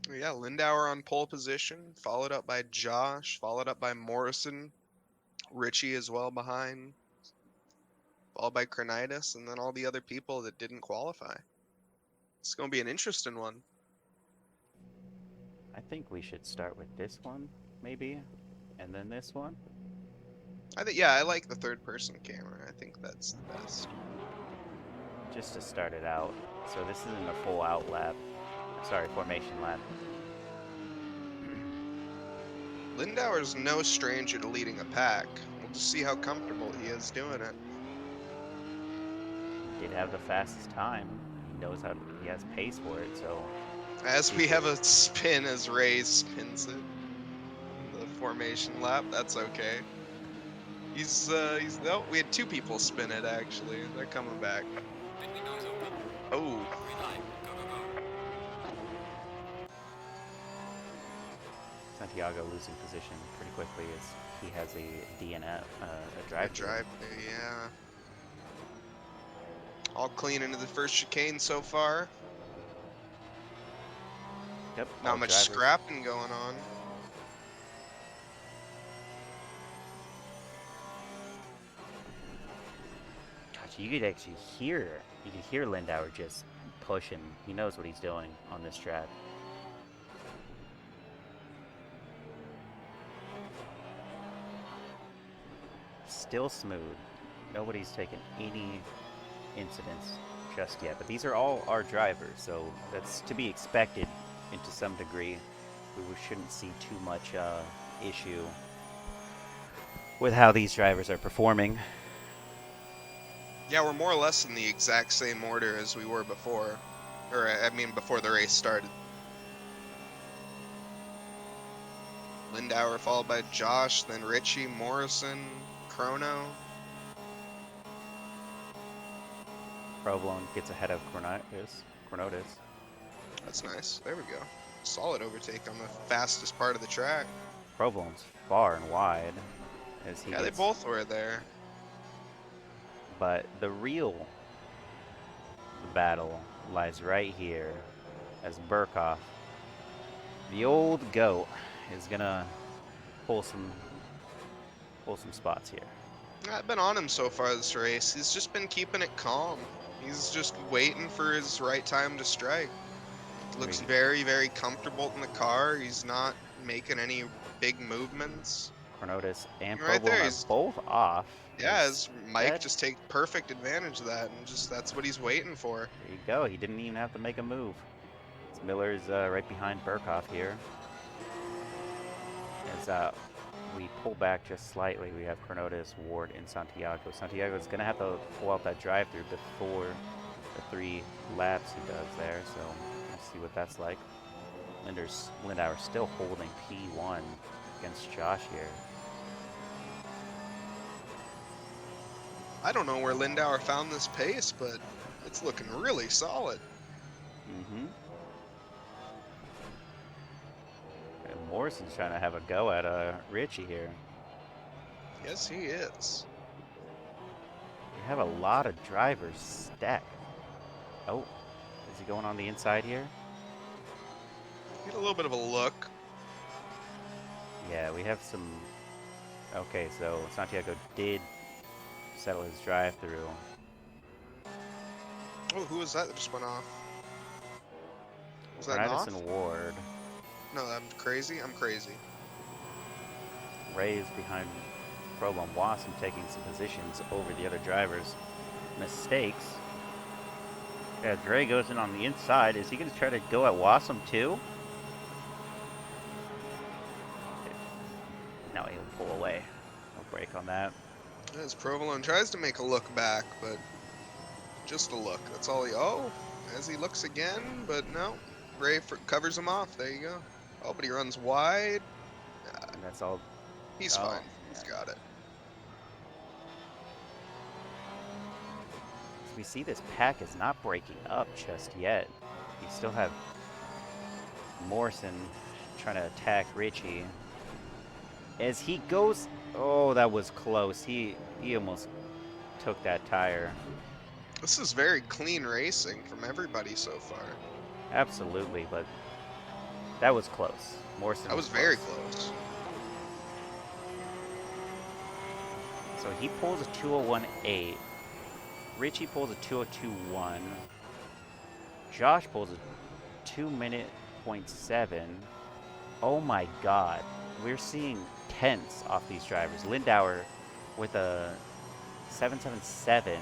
Yeah, Lindauer on pole position, followed up by Josh, followed up by Morrison, Richie as well behind, followed by Cronitis, and then all the other people that didn't qualify. It's going to be an interesting one. I think we should start with this one, maybe, and then this one. Yeah, I like the third-person camera. I think that's the best. Just to start it out. So this isn't a full out lap. Sorry, formation lap. Lindauer's no stranger to leading a pack. We'll just see how comfortable he is doing it. He did have the fastest time. He knows how. He has pace for it. So As we have a spin as Ray spins it. The formation lap, that's okay. No, we had 2 people spin it actually. They're coming back. Oh. Santiago losing position pretty quickly as he has a DNF, a drive. Yeah. All clean into the first chicane so far. Yep. Not much scrapping going on. Gosh, you could actually hear. You could hear Lindauer just pushing. He knows what he's doing on this track. Still smooth. Nobody's taken any incidents just yet. But these are all our drivers, so that's to be expected to some degree. We shouldn't see too much issue with how these drivers are performing. Yeah, we're more or less in the exact same order as we were before. Or, I mean, before the race started. Lindauer followed by Josh, then Richie, Morrison, Chrono. Provolone gets ahead of Chronotis. That's nice. There we go. Solid overtake on the fastest part of the track. Provolone's far and wide as he Yeah, they gets, both were there. But the real battle lies right here as Burkhoff, the old goat, is gonna pull some spots here. I've been on him so far this race. He's just been keeping it calm. He's just waiting for his right time to strike. Looks Great. very, very comfortable in the car. He's not making any big movements. Chronotis and Right Provolone there, are he's both off. yeah. Is His Mike that- just take perfect advantage of that, and just that's what he's waiting for. There you go. He didn't even have to make a move. Miller's right behind Burkhoff here. As we pull back just slightly, we have Chronotis, Ward, and Santiago. Santiago's going to have to pull out that drive-through before the 3 laps he does there, so we'll see what that's like. Lindauer still holding P1 against Josh here. I don't know where Lindauer found this pace, but it's looking really solid. Mm-hmm. And Morrison's trying to have a go at Richie here. Yes, he is. We have a lot of drivers stacked. Oh, is he going on the inside here? Get a little bit of a look. Yeah, we have some... Okay, so Santiago did settle his drive-through. Oh, who was that just went off? Was that Chronotis Nause? and Ward. No, I'm crazy. I'm crazy. Ray is behind Provolone. Wasson taking some positions over the other drivers. Mistakes. Yeah, Dre goes in on the inside. Is he going to try to go at Wasson too? No, he'll pull away. No break on that. As Provolone tries to make a look back, but just a look. That's all he. Oh, as he looks again, but no. Ray covers him off. There you go. Oh, but he runs wide. And that's all. He's Oh, fine. He's got it. As we see, this pack is not breaking up just yet. You still have Morrison trying to attack Richie. As he goes, oh, that was close. He almost took that tire. This is very clean racing from everybody so far. Absolutely, but that was close. Morrison That was very close. So he pulls a 201.8. Richie pulls a 202.1. Josh pulls a 2-minute .7. Oh my God. We're seeing tenths off these drivers. Lindauer with a 777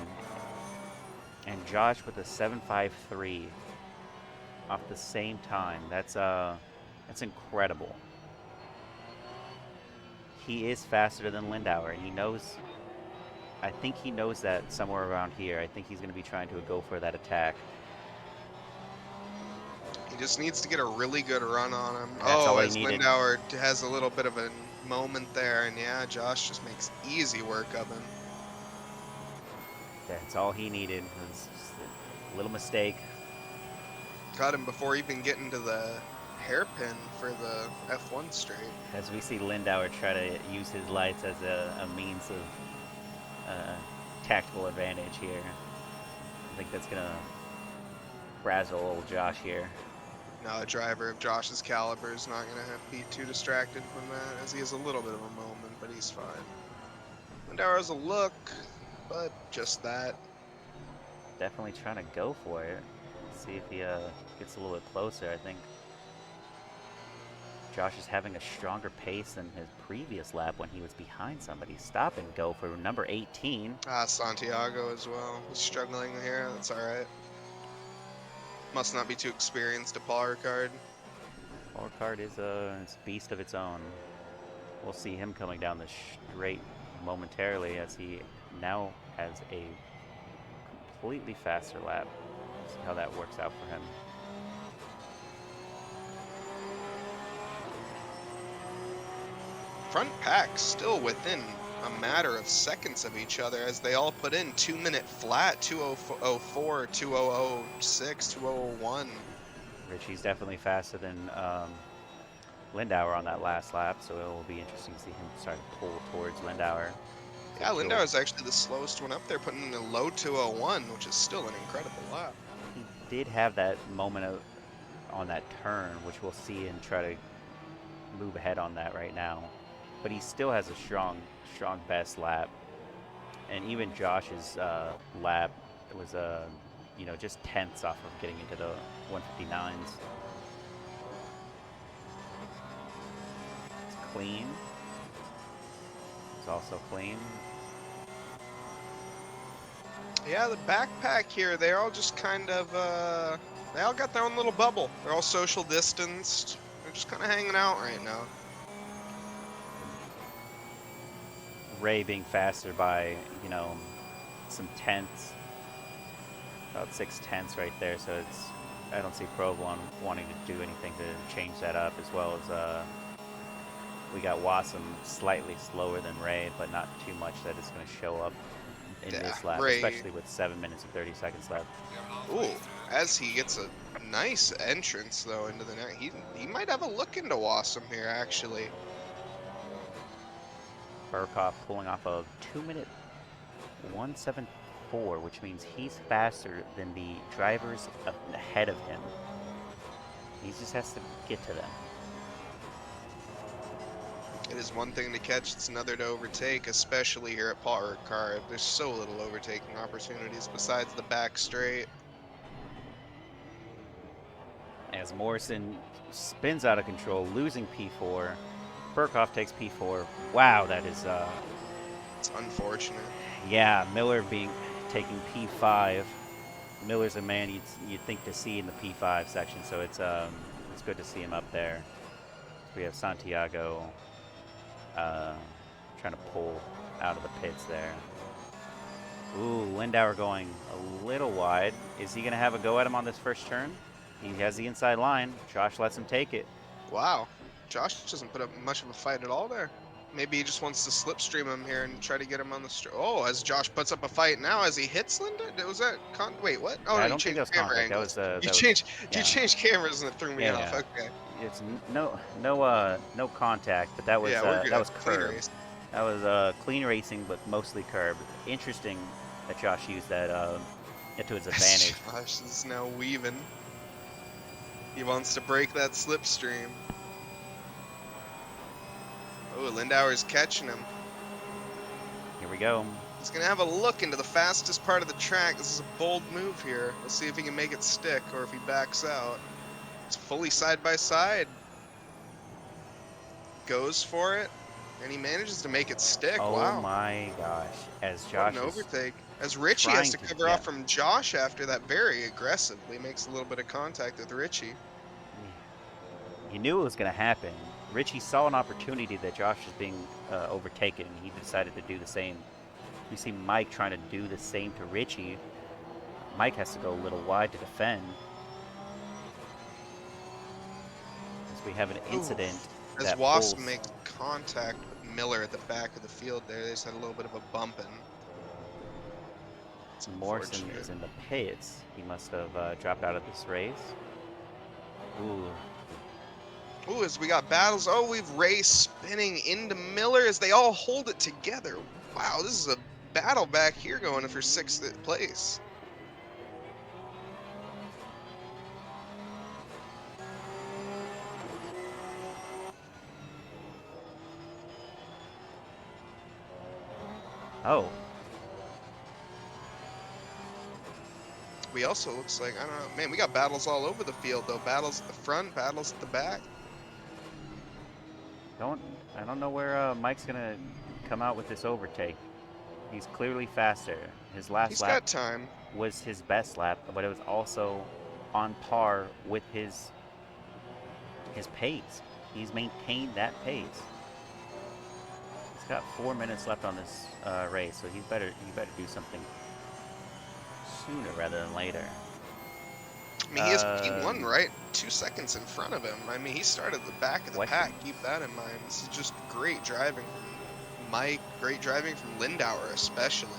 and Josh with a 753 off the same time. That's incredible. He is faster than Lindauer, and he knows. I think he knows that somewhere around here. I think he's going to be trying to go for that attack. He just needs to get a really good run on him. That's all he as needed. Lindauer has a little bit of a moment there, and yeah, Josh just makes easy work of him. That's all he needed. It was just a little mistake. Got him before even getting to the hairpin for the F1 straight. As we see Lindauer try to use his lights as a means of tactical advantage here. I think that's going to frazzle old Josh here. Now, a driver of Josh's caliber is not going to be too distracted from that, as he has a little bit of a moment, but he's fine. Lindauer has a look, but just that. Definitely trying to go for it. See if he gets a little bit closer. I think Josh is having a stronger pace than his previous lap when he was behind somebody. Stop and go for number 18. Santiago as well. He's struggling here. That's all right. Must not be too experienced at Paul Ricard. Paul Ricard is a beast of its own. We'll see him coming down the straight momentarily as he now has a completely faster lap. See how that works out for him. Front pack still within a matter of seconds of each other as they all put in 2-minute flat, 2:04, 2:06, 2:01. Richie's definitely faster than Lindauer on that last lap, so it will be interesting to see him start to pull towards Lindauer. Yeah, Sure. Lindauer is actually the slowest one up there, putting in a low 201, which is still an incredible lap. He did have that moment on that turn, which we'll see and try to move ahead on that right now. But he still has a strong best lap. And even Josh's lap was just tenths off of getting into the 159s. It's clean. It's also clean. Yeah, the backpack here, they're all just kind of, they all got their own little bubble. They're all social distanced. They're just kind of hanging out right now. Ray being faster by, some tenths. About 6/10 right there, so I don't see Probe wanting to do anything to change that up, as well as we got Wassam slightly slower than Ray, but not too much that it's going to show up in Yeah, this lap, Ray. especially with 7 minutes and 30 seconds left. Ooh, as he gets a nice entrance though into the net, he might have a look into Wassam here actually. Burkhoff pulling off a 2-minute 174, which means he's faster than the drivers ahead of him. He just has to get to them. It is one thing to catch, it's another to overtake, especially here at Paul Ricard. There's so little overtaking opportunities besides the back straight. As Morrison spins out of control, losing P4. Burkhoff takes P4. Wow, that is It's unfortunate. yeah, Miller taking P5. Miller's a man you'd think to see in the P5 section, so it's good to see him up there. We have Santiago trying to pull out of the pits there. Ooh, Lindauer going a little wide. Is he going to have a go at him on this first turn? He has the inside line. Josh lets him take it. Wow, Josh doesn't put up much of a fight at all there. Maybe he just wants to slipstream him here and try to get him on the Oh, as Josh puts up a fight now as he hits Linda? Was that wait, what? Oh, I no, don't think that was camera contact. angles. You You changed cameras and it threw me Yeah, off. yeah. Okay. It's no contact, but that was Yeah, we're good. that was Clean curb. race. That was clean racing, but mostly curb. Interesting that Josh used that to his advantage. Josh is now weaving. He wants to break that slipstream. Oh, Lindauer's catching him. Here we go. He's going to have a look into the fastest part of the track. This is a bold move here. Let's see if he can make it stick or if he backs out. It's fully side by side. Goes for it, and he manages to make it stick. Oh wow. my gosh! As What Josh an is overtake. As Richie trying has to to- cover yeah. off from Josh after that very aggressively. Makes a little bit of contact with Richie. he knew it was going to happen. Richie saw an opportunity that Josh was being overtaken, and he decided to do the same. You see Mike trying to do the same to Richie. Mike has to go a little wide to defend. As we have an incident As that Wasp pulls. makes contact with Miller at the back of the field there, they just had a little bit of a bumping. It's Morrison unfortunate. is in the pits. He must have dropped out of this race. Ooh. Ooh, as we got battles. Oh, we've Ray spinning into Miller as they all hold it together. Wow, this is a battle back here going for 6th place. Oh. We also looks like, I don't know, man, we got battles all over the field though. Battles at the front, battles at the back. I don't know where Mike's gonna come out with this overtake. He's clearly faster. His last He's lap got time. was his best lap, but it was also on par with his pace. He's maintained that pace. He's got 4 minutes left on this race, so he better do something sooner rather than later. I mean, he has P1 right 2 seconds in front of him. I mean, he started at the back of the pack. Keep that in mind. This is just great driving from Mike. Great driving from Lindauer, especially.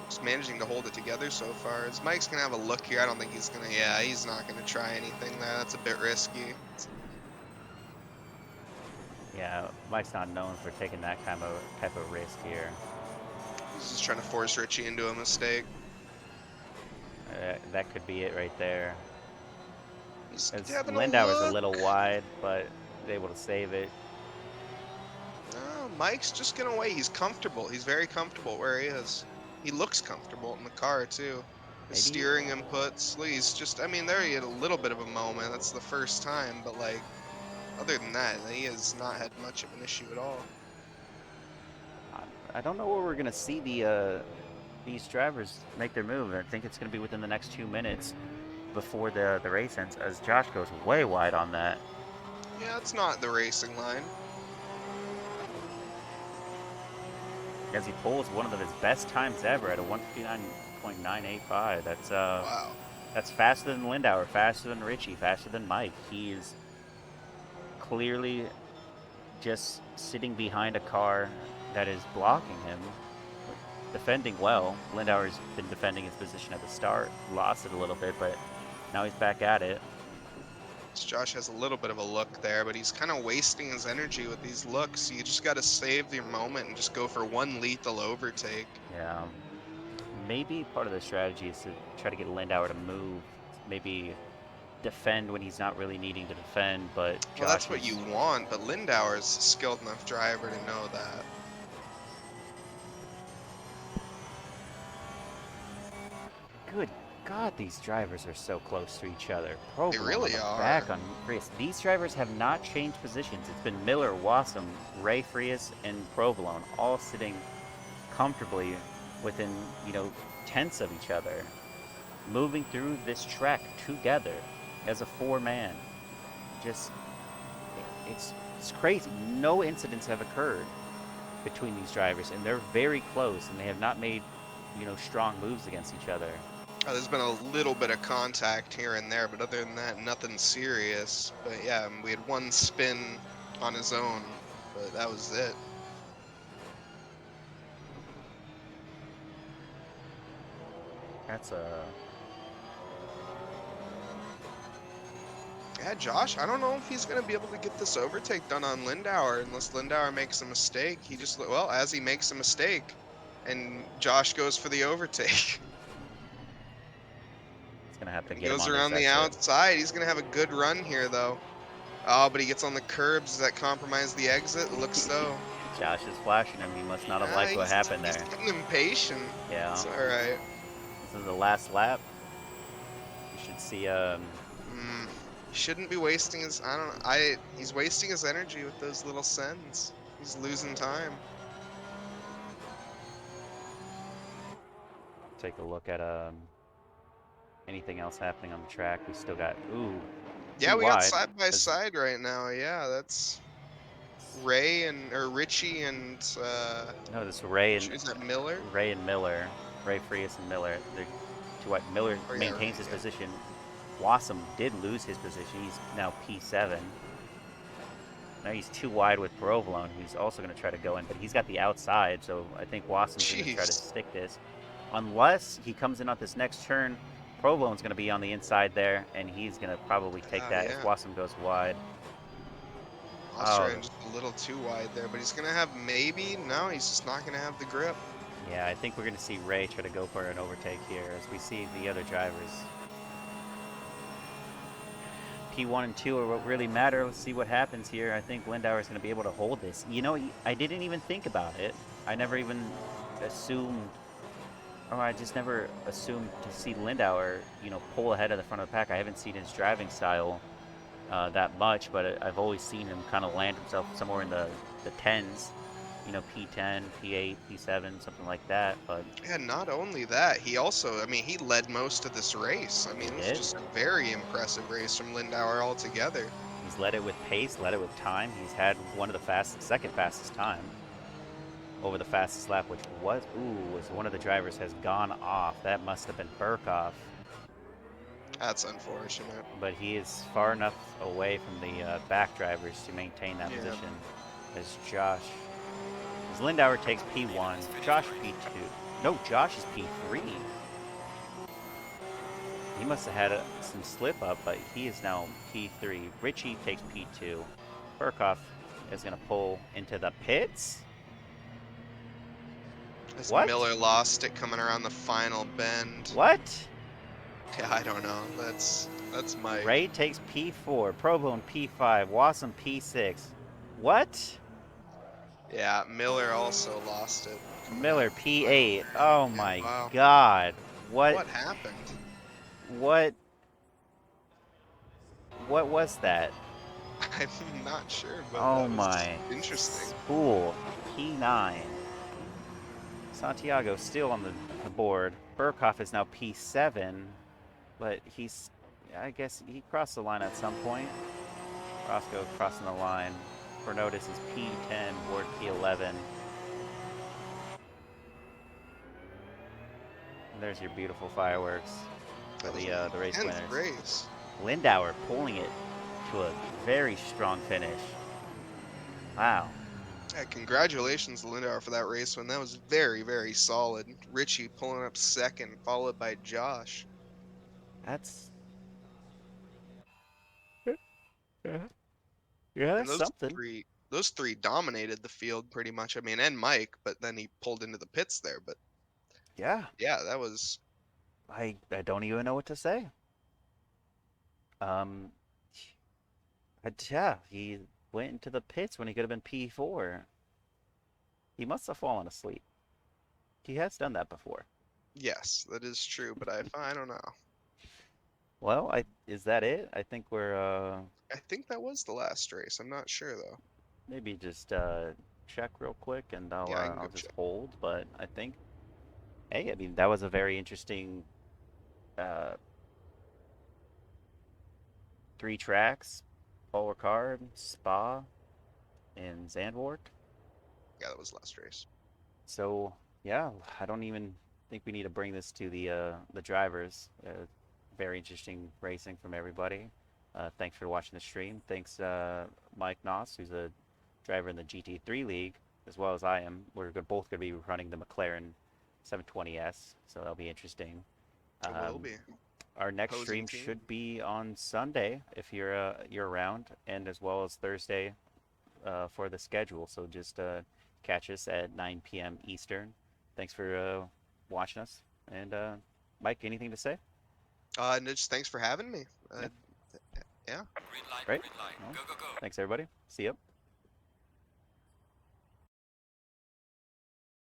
Just managing to hold it together so far. As Mike's gonna have a look here, I don't think he's gonna. Yeah, he's not gonna try anything there. That's a bit risky. Yeah, Mike's not known for taking that type of risk here. He's just trying to force Richie into a mistake. That could be it right there. He's As having Lindauer's a look. little wide, but able to save it. No, Mike's just gonna wait. He's comfortable. He's very comfortable where he is. He looks comfortable in the car too. His Maybe steering inputs. He's just. I mean, there he had a little bit of a moment. That's the first time, but like, other than that, he has not had much of an issue at all. I don't know where we're gonna see these drivers make their move. I think it's gonna be within the next 2 minutes before the race ends, as Josh goes way wide on that. Yeah, it's not the racing line. As he pulls one of his best times ever at a 159.985. Wow. That's faster than Lindauer, faster than Richie, faster than Mike. He is clearly just sitting behind a car that is blocking him, defending well. Lindauer's been defending his position at the start, lost it a little bit, but now he's back at it. Josh has a little bit of a look there, but he's kind of wasting his energy with these looks. You just got to save your moment and just go for one lethal overtake. Yeah, maybe part of the strategy is to try to get Lindauer to move, maybe defend when he's not really needing to defend, but Josh Well, that's what you want, but Lindauer's a skilled enough driver to know that. Good God, these drivers are so close to each other. They really are. Back on Chris. These drivers have not changed positions. It's been Miller, Wassam, Ray Frias, and Provolone all sitting comfortably within, tenths of each other, moving through this track together as a four-man. Just, it's crazy. No incidents have occurred between these drivers, and they're very close, and they have not made, strong moves against each other. There's been a little bit of contact here and there, but other than that, nothing serious. But yeah, we had one spin on his own, but that was it. That's Yeah, Josh, I don't know if he's going to be able to get this overtake done on Lindauer unless Lindauer makes a mistake. He just, well, as he makes a mistake, and Josh goes for the overtake. He's gonna have to He get him goes on around this the exit. outside. He's going to have a good run here, though. Oh, but he gets on the curbs. Does that compromise the exit? It looks so. Josh is flashing him. He must not have liked what happened there. He's getting impatient. Yeah. It's all right. This is the last lap. You should see. He shouldn't be wasting his. I don't know. He's wasting his energy with those little sends. He's losing time. Take a look at anything else happening on the track. We still got Yeah, we wide. got side by side right now. Yeah, that's Ray or Richie and no, this is Ray and is that Miller? Ray and Miller, Ray Frias and Miller. They're too wide. Miller Oh, yeah, maintains right, his yeah. position. Wassam did lose his position. He's now P7. Now he's too wide with Provolone, who's also going to try to go in, but he's got the outside, so I think Wassam's going to try to Jeez. stick this. Unless he comes in on this next turn, Provolone's going to be on the inside there, and he's going to probably take that if Yeah. Wassam goes wide. Austrian just a little too wide there, but he's gonna have maybe. No, he's just not gonna have the grip. Yeah, I think we're going to see Ray try to go for an overtake here as we see the other drivers. P1 and 2 are what really matter. Let's see what happens here. I think Lindauer is going to be able to hold this. I didn't even think about it. I never even assumed, or I just never assumed to see Lindauer, pull ahead of the front of the pack. I haven't seen his driving style that much, but I've always seen him kind of land himself somewhere in the 10s. P10, P8, P7, something like that. But Yeah, not only that, he also, he led most of this race. It was just a very impressive race from Lindauer altogether. he's led it with pace, led it with time. He's had one of the second fastest time over the fastest lap, which was one of the drivers has gone off. That must have been Burkhoff. That's unfortunate. But he is far enough away from the back drivers to maintain that Yeah. position. As Lindauer takes P1, Josh P2. No, Josh is P3. He must have had some slip up, but he is now P3. Richie takes P2. Burkhoff is going to pull into the pits. As What? Miller lost it coming around the final bend. What? Yeah, I don't know. That's Mike. Ray takes P4, Provolone P5, Wasson P6. What? Yeah, Miller also lost it. Miller P8. Oh my wow. god. What happened? What was that? I'm not sure, but Oh that was my. interesting. Spool P9. Santiago still on the board. Burkhoff is now P7, but he's, I guess he crossed the line at some point. Roscoe crossing the line. Bernotis is P10, board P11. And there's your beautiful fireworks for the race 10th winners. race. Lindauer pulling it to a very strong finish. Wow. Yeah, congratulations, Lindauer, for that race win. That was very, very solid. Richie pulling up second, followed by Josh. That's... Yeah, And that's something. those three dominated the field pretty much. I mean, and Mike, but then he pulled into the pits there. But Yeah. yeah, that was I don't even know what to say. Yeah, he went into the pits when he could have been P4. He must have fallen asleep. He has done that before. yes, that is true. But I don't know. Well, is that it? I think we're I think that was the last race. I'm not sure though. maybe just check real quick and Yeah, I can I'll go just check. hold. But I think, hey, I mean that was a very interesting 3 tracks: Paul Ricard, Spa, and Zandvoort. Yeah, that was the last race. So yeah, I don't even think we need to bring this to the drivers. Very interesting racing from everybody. Thanks for watching the stream. Thanks Mike Nause, who's a driver in the GT3 League, as well as I am. We're both going to be running the McLaren 720S, so that'll be interesting. It will be. Our next Opposing stream team. should be on Sunday if you're around, and as well as Thursday for the schedule. So just catch us at 9 p.m. Eastern. Thanks for watching us. And Mike, anything to say? And just thanks for having me. Yeah. Great. Well, thanks everybody. See you.